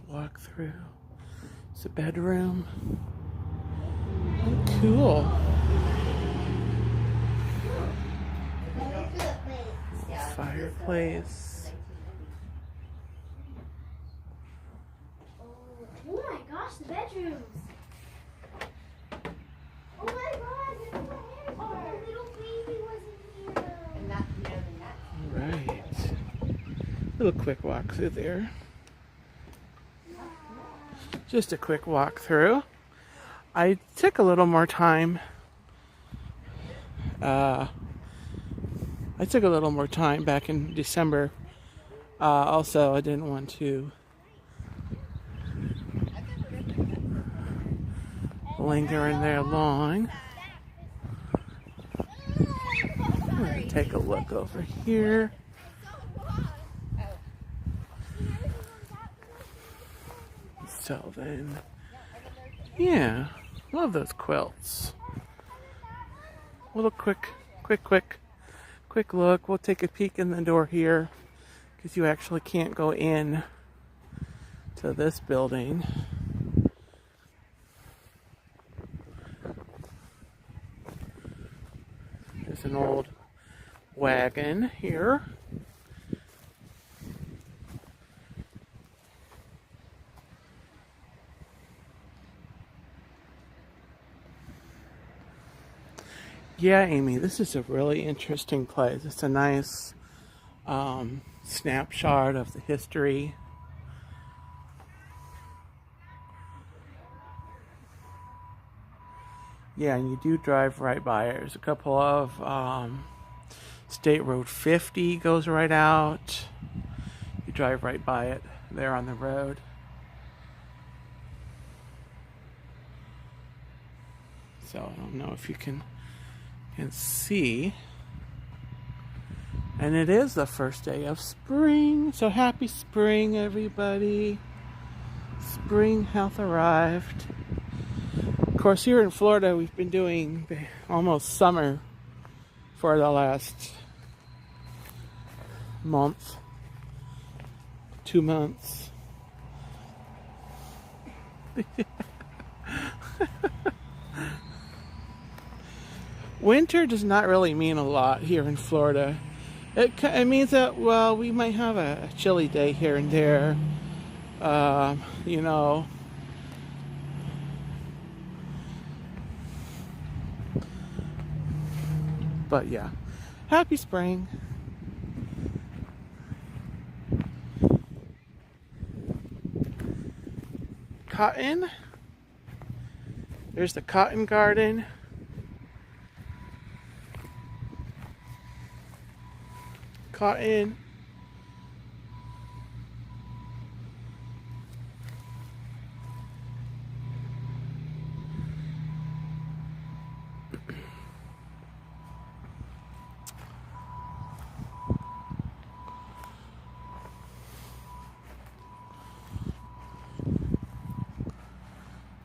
S1: Walk through. It's a bedroom. Oh, cool. Fireplace.
S2: Oh my gosh, the bedrooms. Oh my god, there's a little baby was in here. And that,
S1: All right. Little quick walk through there. Just a quick walk through. I took a little more time. I took a little more time back in December. Also, I didn't want to linger in there long. I'm going to take a look over here. So then, yeah, love those quilts. A little quick look. We'll take a peek in the door here because you actually can't go in to this building. There's an old wagon here. Yeah, Amy, this is a really interesting place. It's a nice snapshot of the history. Yeah, and you do drive right by it. There's a couple of State Road 50 goes right out. You drive right by it there on the road. So I don't know if you can see. And it is the first day of spring. So happy spring, everybody. Spring hath arrived. Of course, here in Florida, we've been doing almost summer for the last month, 2 months. Winter does not really mean a lot here in Florida. It means that, well, we might have a chilly day here and there. You know. But yeah, happy spring. Cotton. There's the cotton garden. Cotton.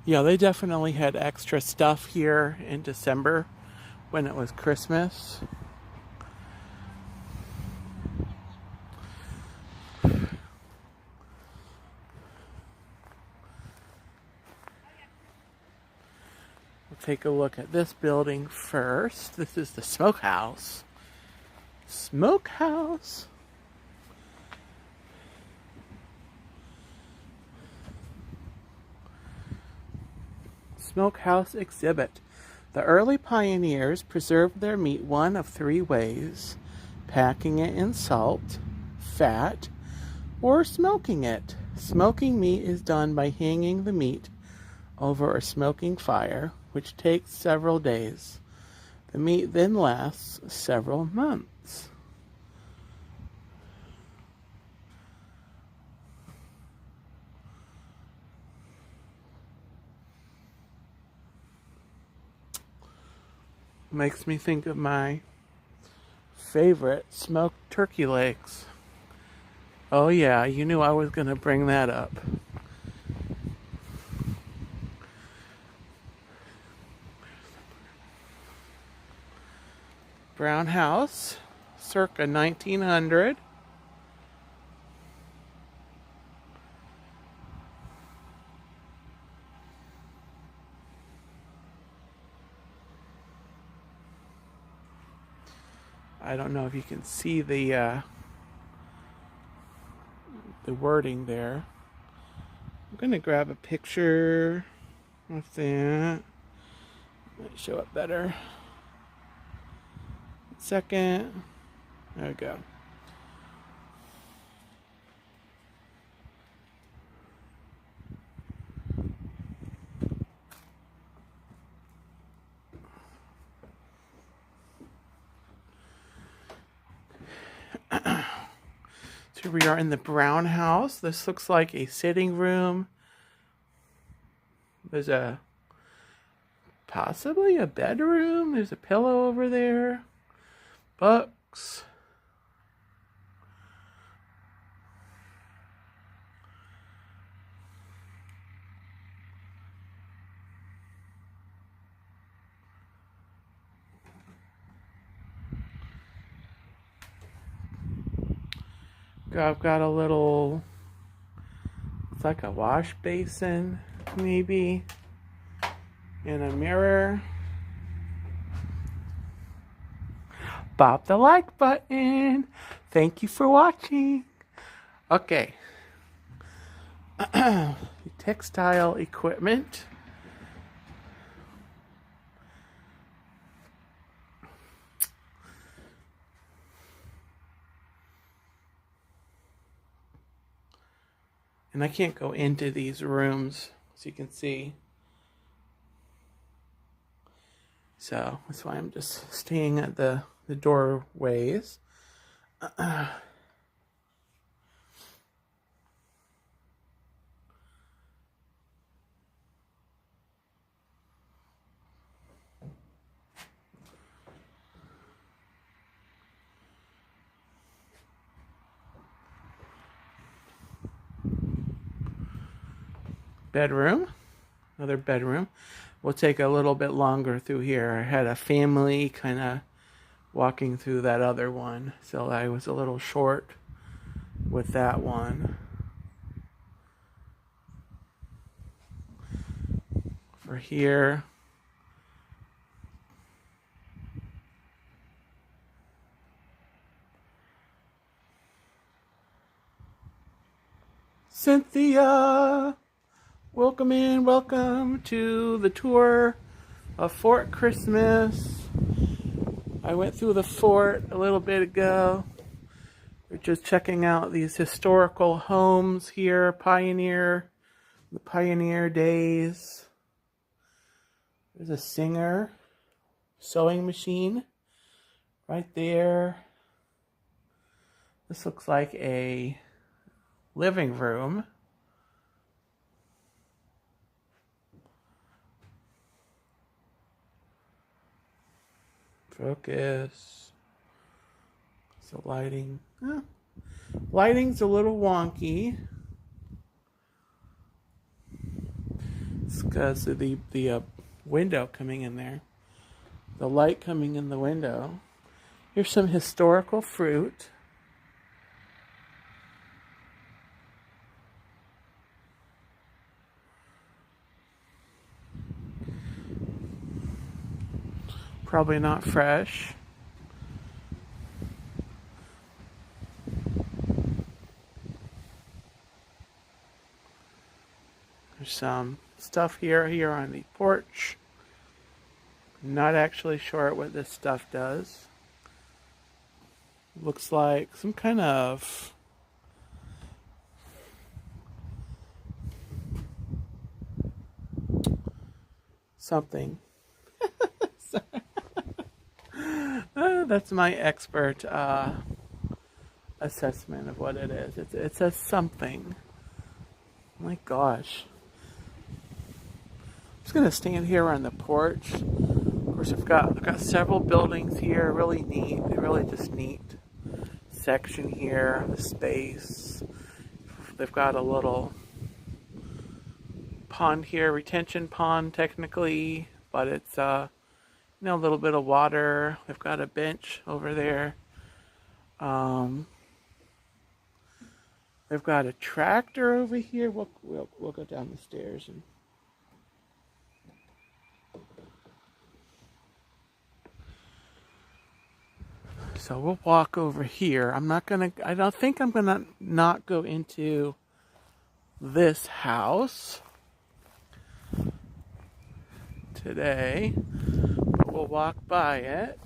S1: Yeah, they definitely had extra stuff here in December when it was Christmas. We'll take a look at this building first. This is the smokehouse. Smokehouse. Smokehouse exhibit. The early pioneers preserved their meat one of three ways: packing it in salt, fat, or smoking it. Smoking meat is done by hanging the meat over a smoking fire, which takes several days. The meat then lasts several months. Makes me think of my favorite smoked turkey legs. Oh yeah, you knew I was going to bring that up. Brown house, circa 1900. I don't know if you can see the wording there. I'm going to grab a picture of that. Might show it better. Second. There we go. So here we are in the brown house. This looks like a sitting room. There's possibly a bedroom. There's a pillow over there. Books. I've got a little, it's like a wash basin, maybe, and a mirror. Bop the like button. Thank you for watching. Okay. Textile equipment. And I can't go into these rooms, as you can see. So that's why I'm just staying at the doorways. Bedroom. Another bedroom. We'll take a little bit longer through here. I had a family kind of walking through that other one, so I was a little short with that one. For here, Cynthia, welcome to the tour of Fort Christmas. I went through the fort a little bit ago. We're just checking out these historical homes here, the pioneer days. There's a Singer sewing machine right there. This looks like a living room. Focus. So lighting. Lighting's a little wonky. It's because of the window coming in there. The light coming in the window. Here's some historical fruit. Probably not fresh. There's some stuff here on the porch. Not actually sure what this stuff does. Looks like some kind of something. That's my expert assessment of what it is. It says something. My gosh. I'm just gonna stand here on the porch. Of course, I've got several buildings here. Really neat. Really just neat section here. The space. They've got a little pond here, retention pond technically, but it's a little bit of water. They've got a bench over there. They've got a tractor over here. We'll go down the stairs and so we'll walk over here. I don't think I'm gonna not go into this house today, but we'll walk by it.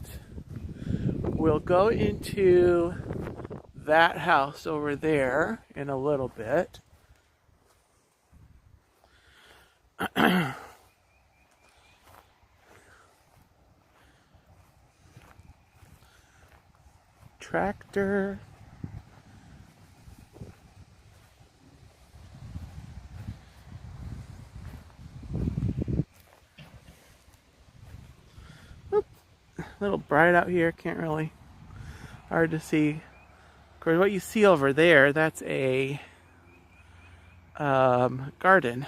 S1: We'll go into that house over there in a little bit. Tractor. Oop. A little bright out here, can't really, hard to see. Of course, what you see over there, that's a garden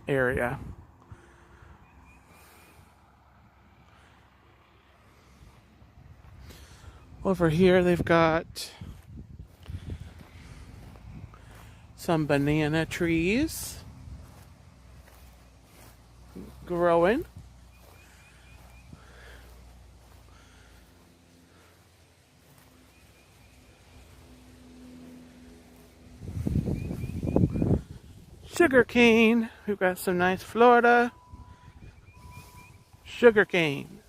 S1: area. Over here they've got some banana trees growing. Sugarcane. We've got some nice Florida sugarcane.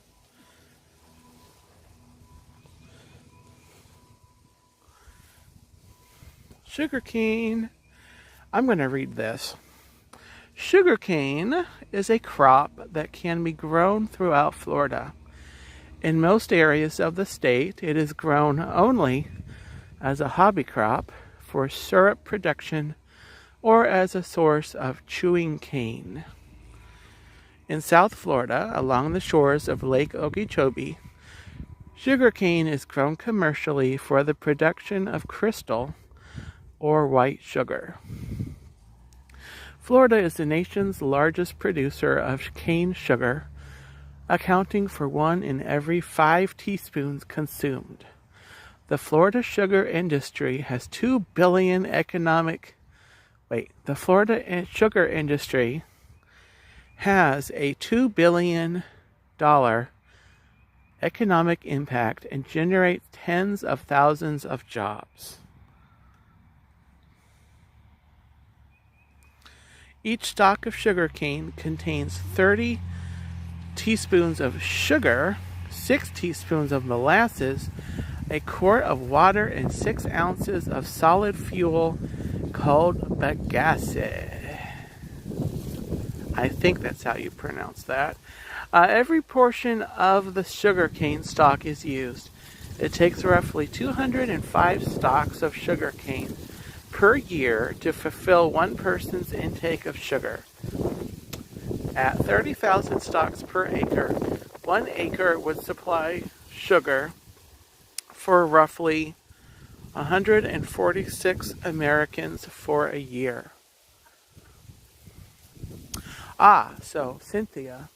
S1: Sugarcane. I'm going to read this. Sugarcane is a crop that can be grown throughout Florida. In most areas of the state, it is grown only as a hobby crop for syrup production or as a source of chewing cane. In South Florida, along the shores of Lake Okeechobee, sugarcane is grown commercially for the production of crystal or white sugar. Florida is the nation's largest producer of cane sugar, accounting for 1 in every 5 teaspoons consumed. The Florida sugar industry has $2 billion The Florida sugar industry has a $2 billion economic impact and generates tens of thousands of jobs. Each stalk of sugarcane contains 30 teaspoons of sugar, 6 teaspoons of molasses, a quart of water, and 6 ounces of solid fuel called bagasse. I think that's how you pronounce that. Every portion of the sugarcane stalk is used. It takes roughly 205 stalks of sugarcane per year to fulfill one person's intake of sugar. At 30,000 stalks per acre, 1 acre would supply sugar for roughly 146 Americans for a year. So Cynthia.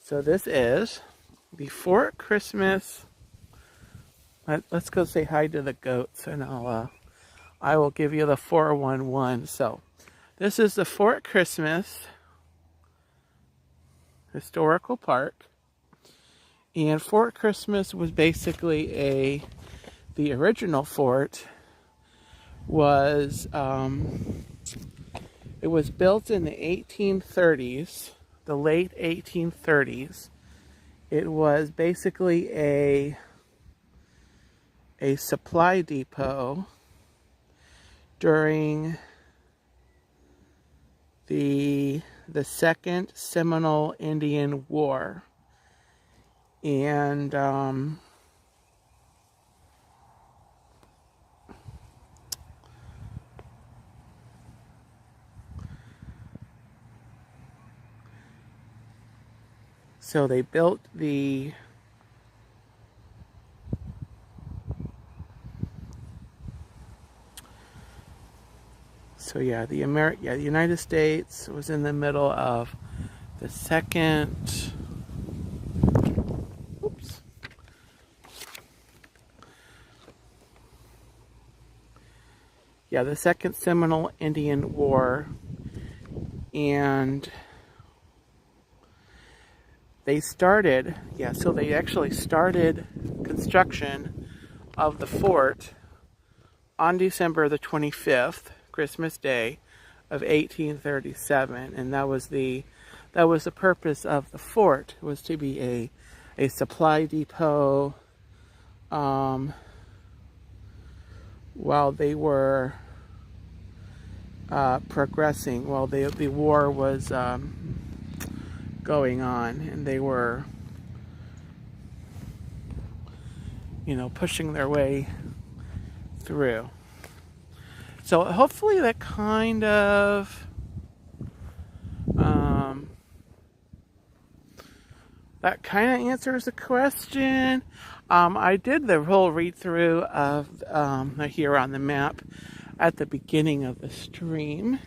S1: So this is the Fort Christmas. Let's go say hi to the goats, and I will give you the 411. So this is the Fort Christmas Historical Park, and Fort Christmas was basically the original fort was it was built in the 1830s, the late 1830s. It was basically a supply depot during the Second Seminole Indian War. And so they built the the United States was in the middle of the second. Oops. Yeah, the Second Seminole Indian War, and they started. Yeah, so they actually started construction of the fort on December the 25th, Christmas Day of 1837, and that was the purpose of the fort, was to be a supply depot while they were progressing, while the war was going on, and they were pushing their way through. So hopefully that kind of answers the question. I did the whole read through of here on the map at the beginning of the stream,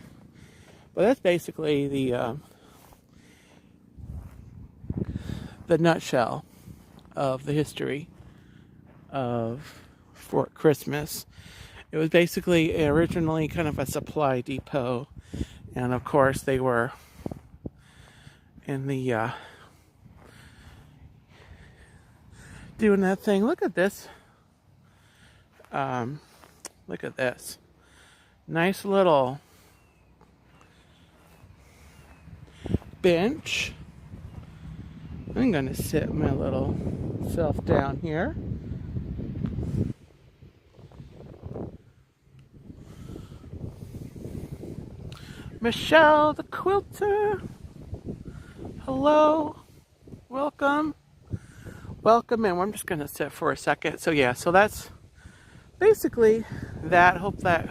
S1: but that's basically the nutshell of the history of Fort Christmas. It was basically originally kind of a supply depot, and of course they were in the doing that thing. Look at this. Look at this. Nice little bench. I'm going to sit my little self down here. Michelle the quilter. Hello. Welcome. Welcome in. I'm just going to sit for a second. So that's basically that. Hope that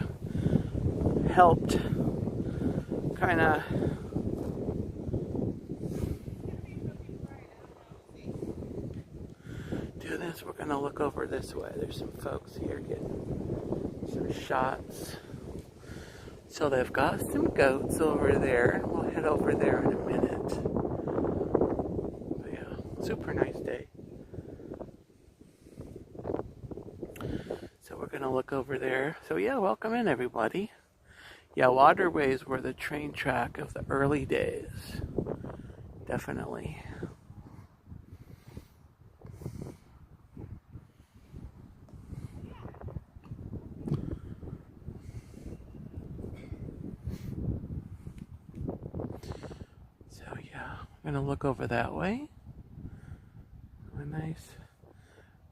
S1: helped kind of do this. We're going to look over this way. There's some folks here getting some shots. So they've got some goats over there, and we'll head over there in a minute. But yeah, super nice day. So we're going to look over there. So yeah, welcome in everybody. Yeah, waterways were the train track of the early days. Definitely. I'm going to look over that way. Nice.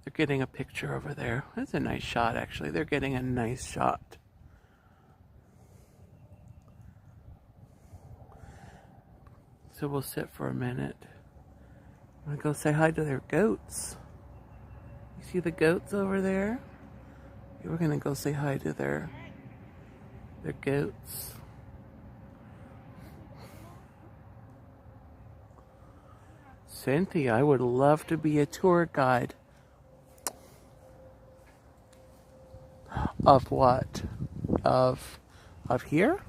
S1: They're getting a picture over there. That's a nice shot, actually. They're getting a nice shot. So we'll sit for a minute. I'm going to go say hi to their goats. You see the goats over there? We're going to go say hi to their goats. Cynthia, I would love to be a tour guide. Of what? Of here?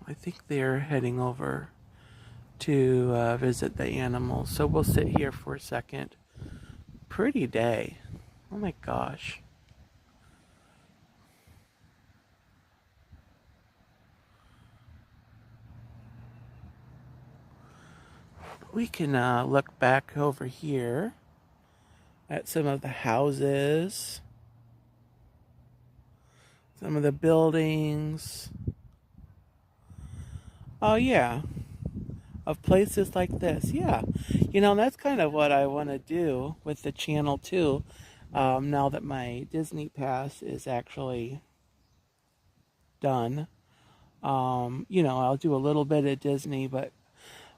S1: I think they're heading over to visit the animals. So we'll sit here for a second. Pretty day. Oh my gosh. We can look back over here at some of the houses, some of the buildings. Oh yeah, of places like this. Yeah, you know, that's kind of what I want to do with the channel too. Now that my Disney Pass is actually done, you know, I'll do a little bit of Disney, but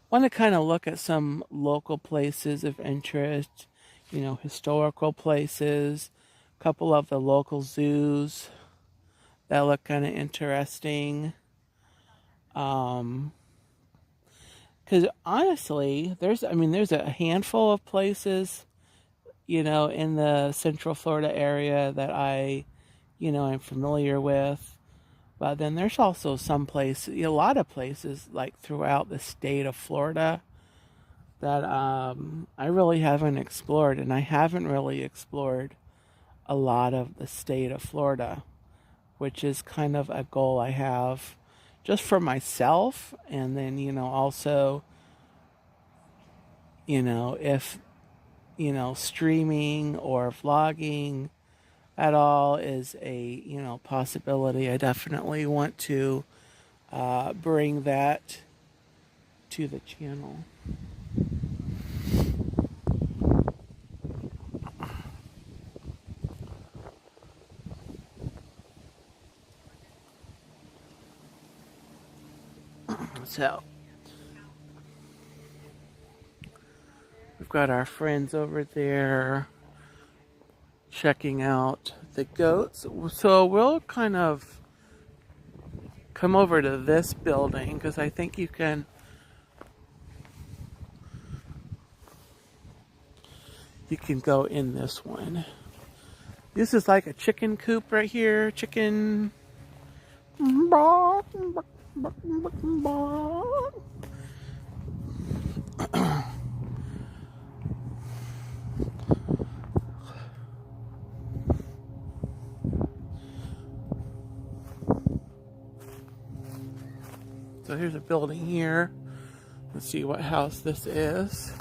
S1: want to kind of look at some local places of interest, you know, historical places, a couple of the local zoos that look kind of interesting. Because honestly, there's a handful of places, you know, in the Central Florida area that I'm familiar with. But then there's also some places, a lot of places like throughout the state of Florida that I really haven't explored, and I haven't really explored a lot of the state of Florida, which is kind of a goal I have just for myself, and then also if streaming or vlogging at all is a possibility, I definitely want to bring that to the channel. So we've got our friends over there checking out the goats. So we'll kind of come over to this building because I think you can go in this one. This is like a chicken coop right here. Chicken. So here's a building here. Let's see what house this is.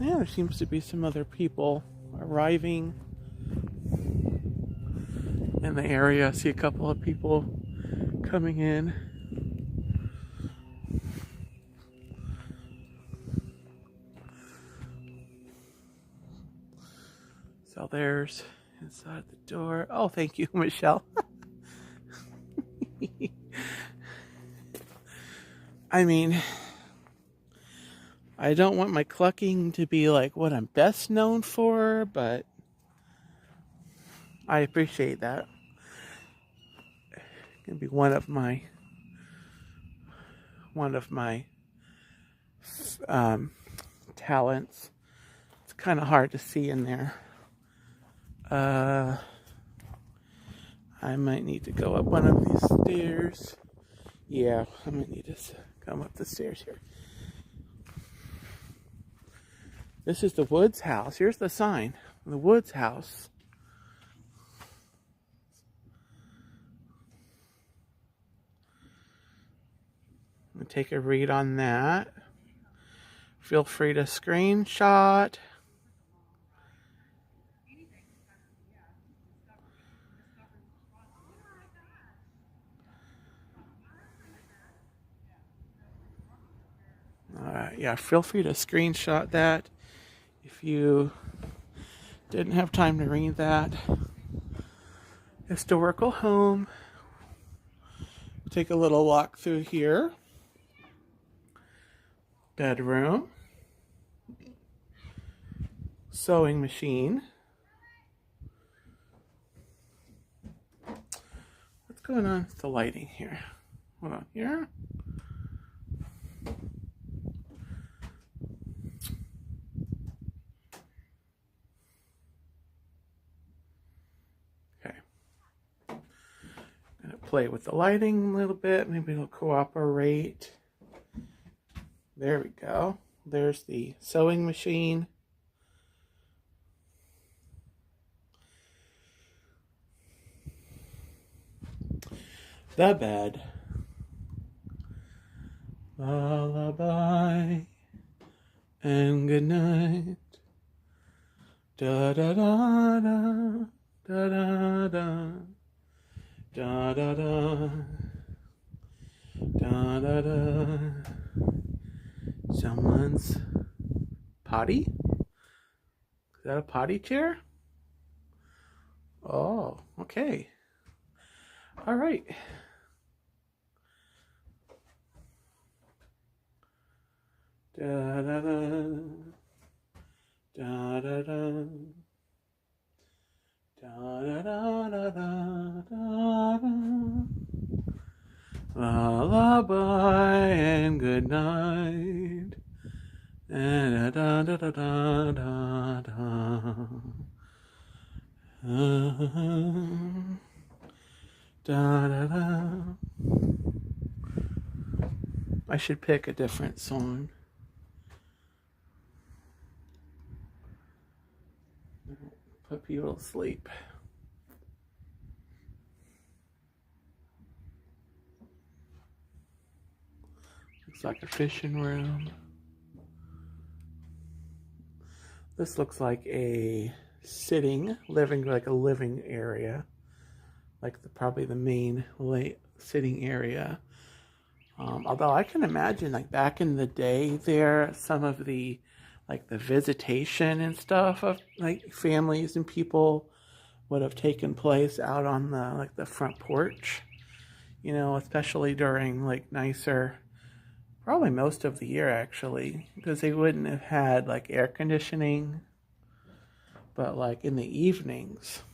S1: Yeah, there seems to be some other people arriving in the area. I see a couple of people coming in. So there's inside the door. Oh, thank you, Michelle. I mean, I don't want my clucking to be like what I'm best known for, but I appreciate that. It can be one of my talents. It's kind of hard to see in there. I might need to go up one of these stairs. Yeah, I might need to come up the stairs here. This is the Woods house. Here's the sign. The Woods house. I'm going to take a read on that. Feel free to screenshot. Alright, yeah, feel free to screenshot that if you didn't have time to read that. Historical home. Take a little walk through here. Bedroom. Sewing machine. What's going on with the lighting here? Hold on here. play with the lighting a little bit. Maybe it'll cooperate. There we go. There's the sewing machine. The bed. Lullaby and good night. Da da da da da da da da da da da da da. Someone's potty? Is that a potty chair? Oh, okay. All right. Da da da da da da da da da da da. Lullaby and good night. Da da da da da da da. Da da da. I should pick a different song. Put people to sleep. Looks like a fishing room. This looks like a living area. Like probably the main sitting area. Although I can imagine like back in the day there, some of the like the visitation and stuff of like families and people would have taken place out on the front porch, you know, especially during like nicer, probably most of the year actually, because they wouldn't have had like air conditioning, but like in the evenings.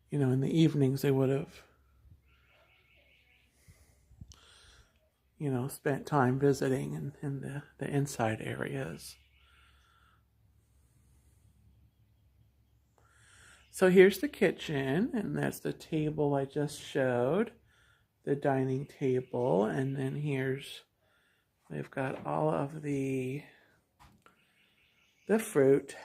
S1: You know, in the evenings they would have, you know, spent time visiting in the inside areas. So here's the kitchen, and that's the table I just showed, the dining table, and then they've got all of the fruit.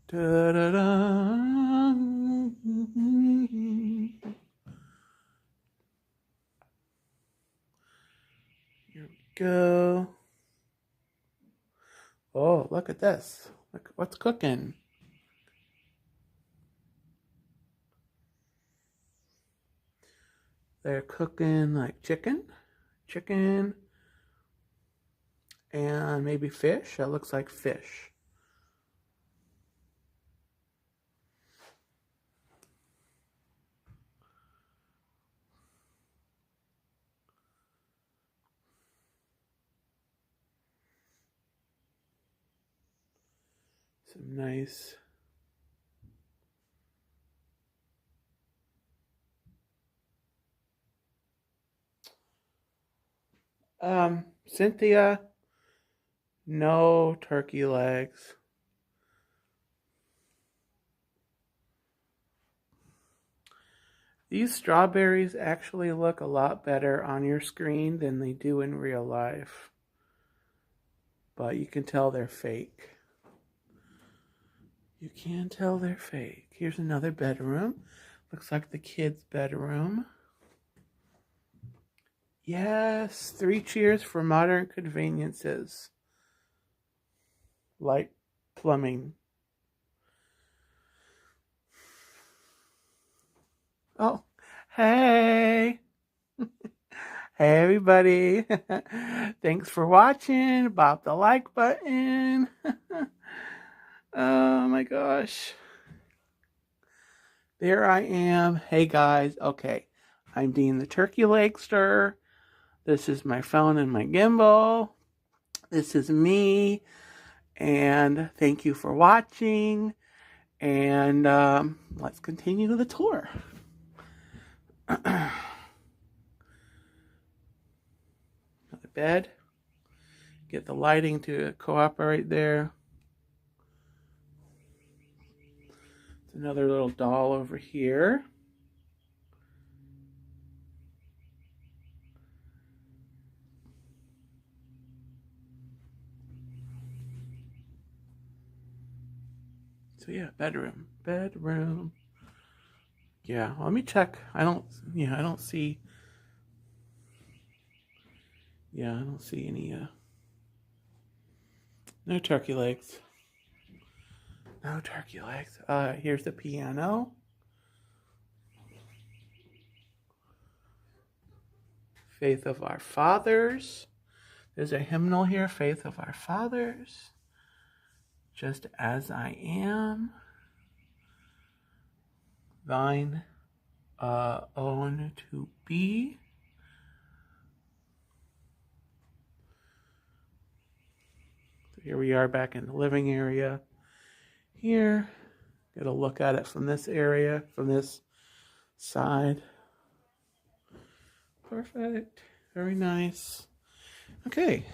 S1: Da, da, da. Here we go. Oh, look at this. Look what's cooking. They're cooking like chicken, and maybe fish. That looks like fish. Some nice Cynthia, no turkey legs. These strawberries actually look a lot better on your screen than they do in real life. But you can tell they're fake. You can tell they're fake. Here's another bedroom. Looks like the kids' bedroom. Yes, 3 cheers for modern conveniences. Light plumbing. Oh, hey. Hey everybody. Thanks for watching. Bop the like button. Oh my gosh. There I am. Hey guys. Okay. I'm Dean the Turkey Legster. This is my phone and my gimbal. This is me. And thank you for watching. And let's continue the tour. Another bed. Get the lighting to cooperate there. Another little doll over here. So yeah, bedroom. Yeah, let me check. I don't see any no turkey legs. No turkey legs. Here's the piano. Faith of Our Fathers. There's a hymnal here, Faith of Our Fathers. Just as I am. Thine own to be. So here we are back in the living area. Here, get a look at it from this area, from this side. Perfect. Very nice. Okay.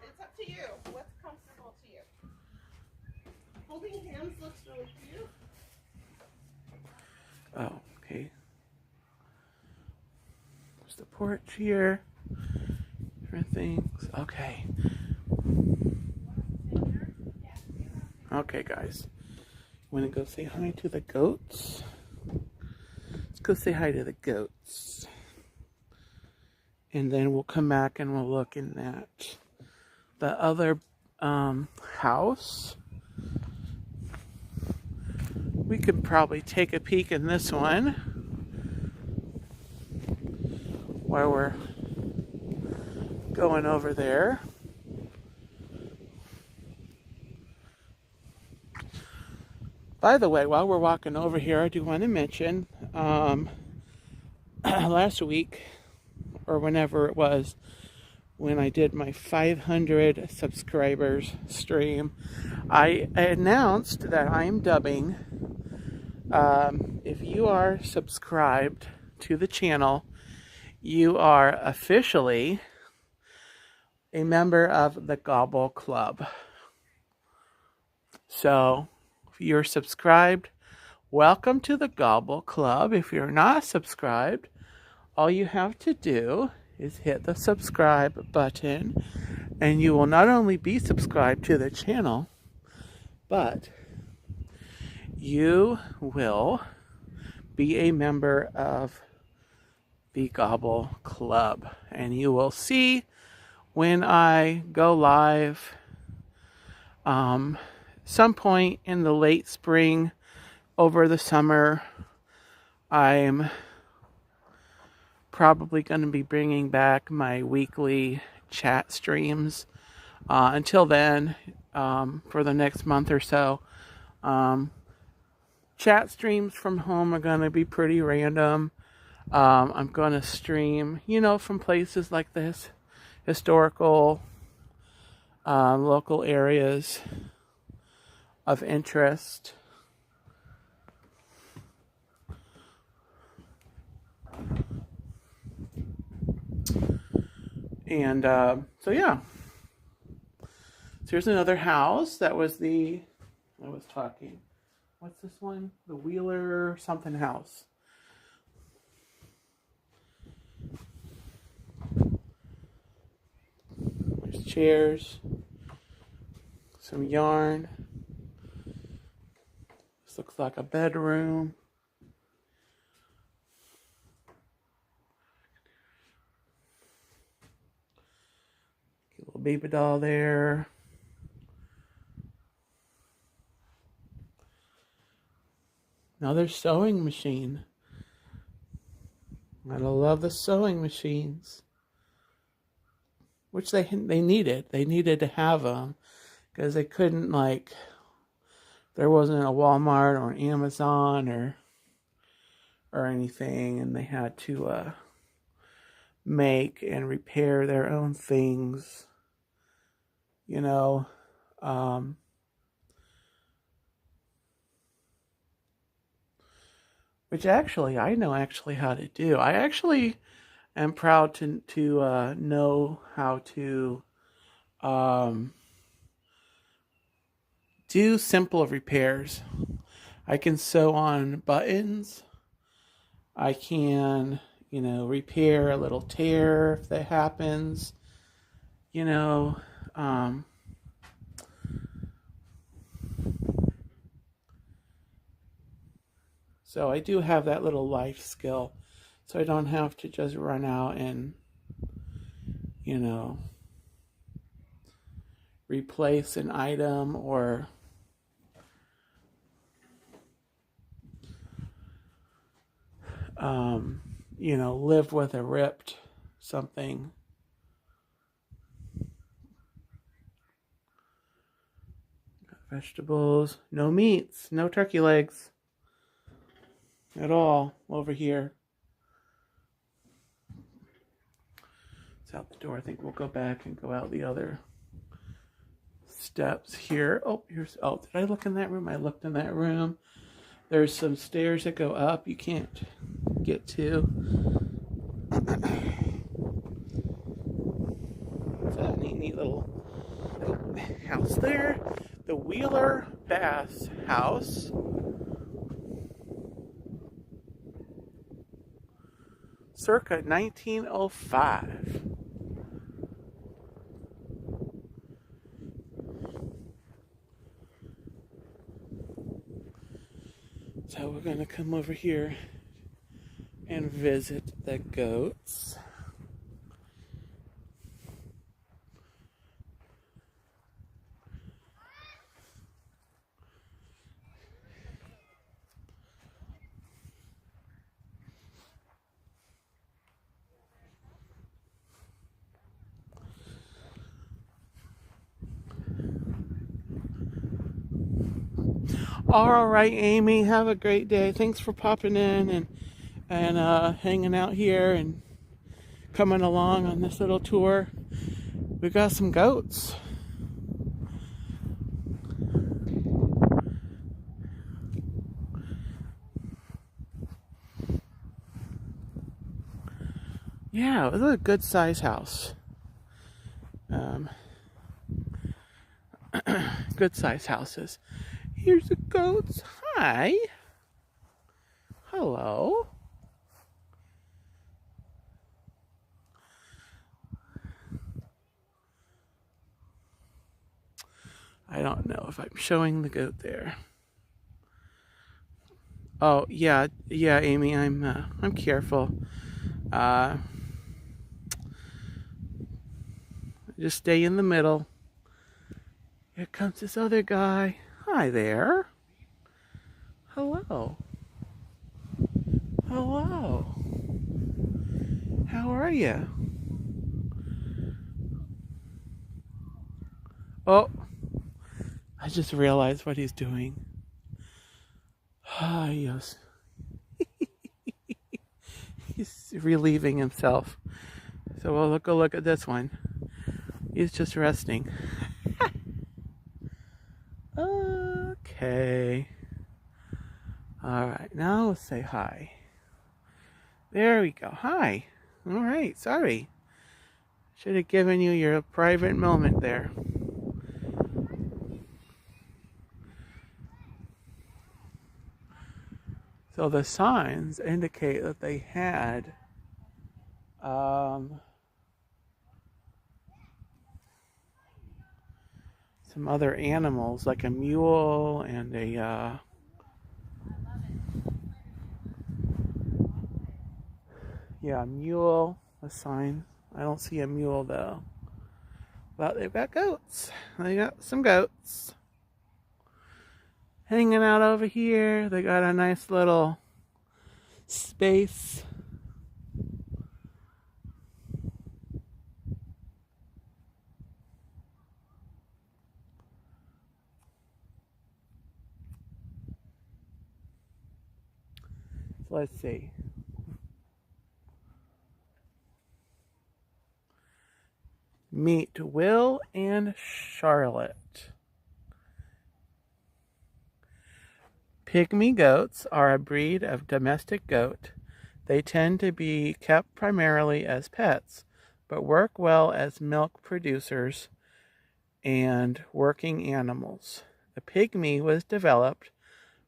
S3: It's up to you. What's comfortable to you? Holding hands looks really cute.
S1: Oh, okay. There's the porch here. Different things. Okay. Okay, guys. Want to go say hi to the goats? Let's go say hi to the goats. And then we'll come back and we'll look in that. The other house. We could probably take a peek in this one while we're going over there. By the way, while we're walking over here, I do want to mention last week, or whenever it was, when I did my 500 subscribers stream, I announced that I am dubbing. If you are subscribed to the channel, you are officially a member of the Gobble Club. So, if you're subscribed, welcome to the Gobble Club. If you're not subscribed, all you have to do is hit the subscribe button, and you will not only be subscribed to the channel, but you will be a member of the Gobble Club. And you will see when I go live some point in the late spring, over the summer. I'm probably going to be bringing back my weekly chat streams. Until then, for the next month or so, chat streams from home are going to be pretty random. I'm going to stream, from places like this, historical, local areas of interest. And so yeah. So here's another house. That was I was talking. What's this one? The Wheeler something house. There's chairs. Some yarn. This looks like a bedroom. Little baby doll there. Another sewing machine. I love the sewing machines. Which they needed. They needed to have them. Because they couldn't, there wasn't a Walmart or an Amazon or anything. And they had to make and repair their own things. which actually I know how to do. I actually am proud to know how to do simple repairs. I can sew on buttons. I can, repair a little tear if that happens. So I do have that little life skill. So I don't have to just run out and, replace an item or live with a ripped something. Vegetables, no meats, no turkey legs at all over here. It's out the door. I think we'll go back and go out the other steps here. Did I look in that room? I looked in that room. There's some stairs that go up you can't get to. It's a neat little house there. The Wheeler Bass House. Circa 1905. So we're going to come over here and visit the goats. All right, Amy, have a great day. Thanks for popping in and hanging out here and coming along on this little tour. We got some goats. Yeah, it was a good size house. Good size houses. Here's the goats. Hi. Hello. I don't know if I'm showing the goat there. Oh, yeah, Amy, I'm careful. Just stay in the middle. Here comes this other guy. Hi there. Hello. Hello. How are you? Oh, I just realized what he's doing. Ah, yes. He's relieving himself. So we'll go look at this one. He's just resting. Okay. Alright, now let's say hi. There we go. Hi. Alright, sorry. Should have given you your private moment there. So the signs indicate that they had some other animals, like a mule and a mule, a sign. I don't see a mule though. But they've got goats. They got some goats hanging out over here. They got a nice little space. Let's see. Meet Will and Charlotte. Pygmy goats are a breed of domestic goat. They tend to be kept primarily as pets, but work well as milk producers and working animals. The pygmy was developed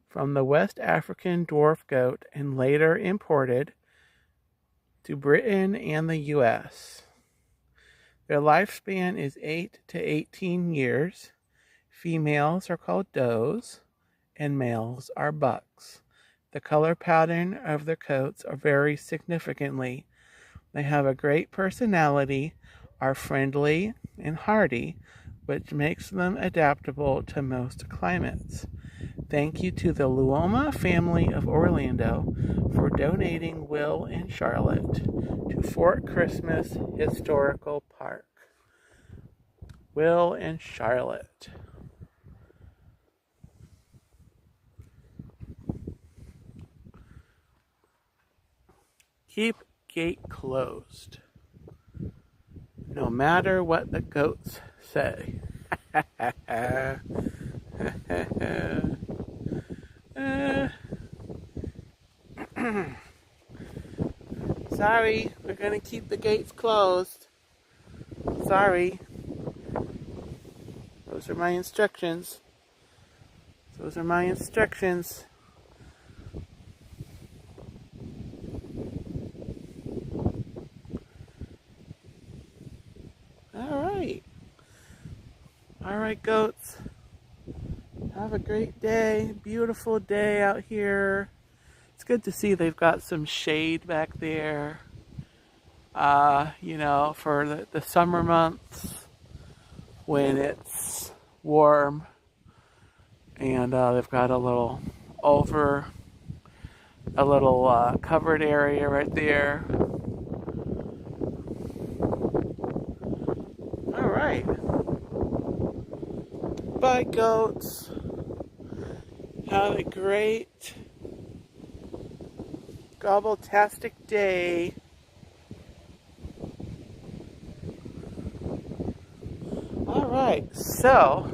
S1: from the West African dwarf goat and later imported to Britain and the US. Their lifespan is 8 to 18 years. Females are called does and males are bucks. The color pattern of their coats varies significantly. They have a great personality, are friendly and hardy, which makes them adaptable to most climates. Thank you to the Luoma family of Orlando for donating Will and Charlotte to Fort Christmas Historical Park. Will and Charlotte. Keep gate closed, no matter what the goats say. Sorry, we're gonna keep the gates closed. Sorry. Those are my instructions. Those are my instructions. All right, goats. Have a great day. Beautiful day out here. It's good to see they've got some shade back there. For the summer months when it's warm. And they've got a little covered area right there. All right. Bye, goats. Have a great gobbletastic day. Alright, so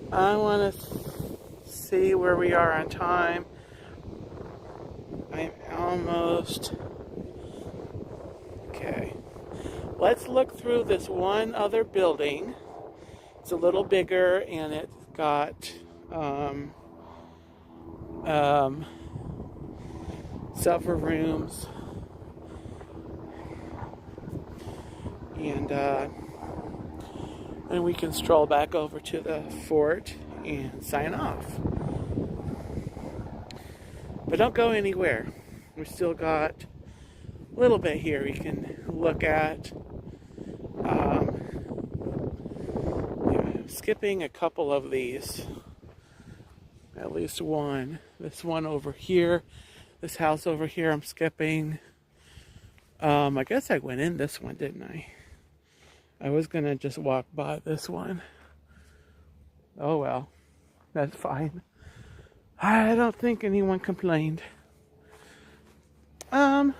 S1: I want to see where we are on time. I'm almost... Okay. Let's look through this one other building. It's a little bigger and it's got several rooms, and then we can stroll back over to the fort and sign off. But don't go anywhere. We still got a little bit here we can look at. Skipping a couple of these, at least one. This one over here, this house over here I'm skipping. I guess I went in this one, didn't I? I was gonna just walk by this one. Oh well, that's fine. I don't think anyone complained. I've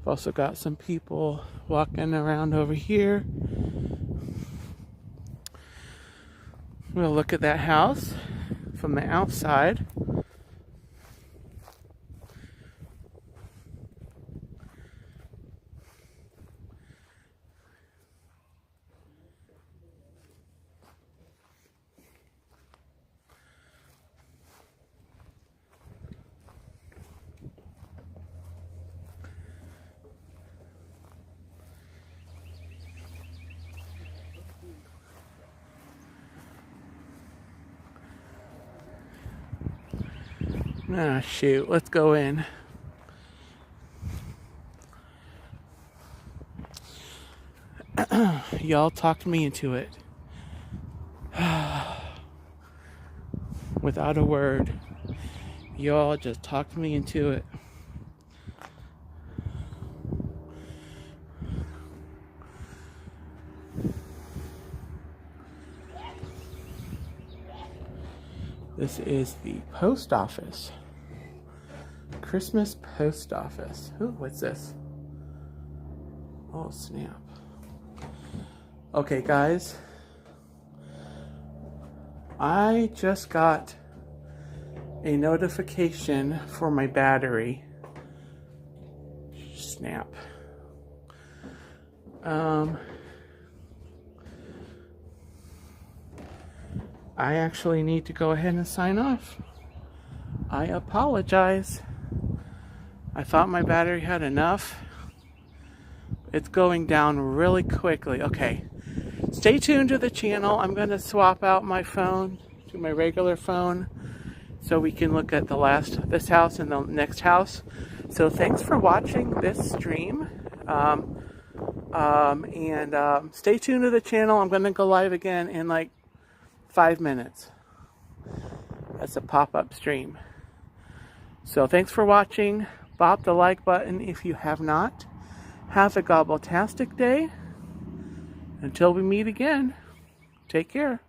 S1: also got some people walking around over here. We'll look at that house from the outside. Ah, shoot. Let's go in. Y'all talked me into it. Without a word. Y'all just talked me into it. This is the post office. Christmas post office. Ooh, what's this? Oh, snap. Okay, guys. I just got a notification for my battery. Snap. I actually need to go ahead and sign off. I apologize. I thought my battery had enough. It's going down really quickly. Okay. Stay tuned to the channel. I'm going to swap out my phone to my regular phone so we can look at this house and the next house. So thanks for watching this stream. Stay tuned to the channel. I'm going to go live again in like 5 minutes. That's a pop-up stream. So thanks for watching. Bop the like button if you have not. Have a gobbletastic day. Until we meet again, take care.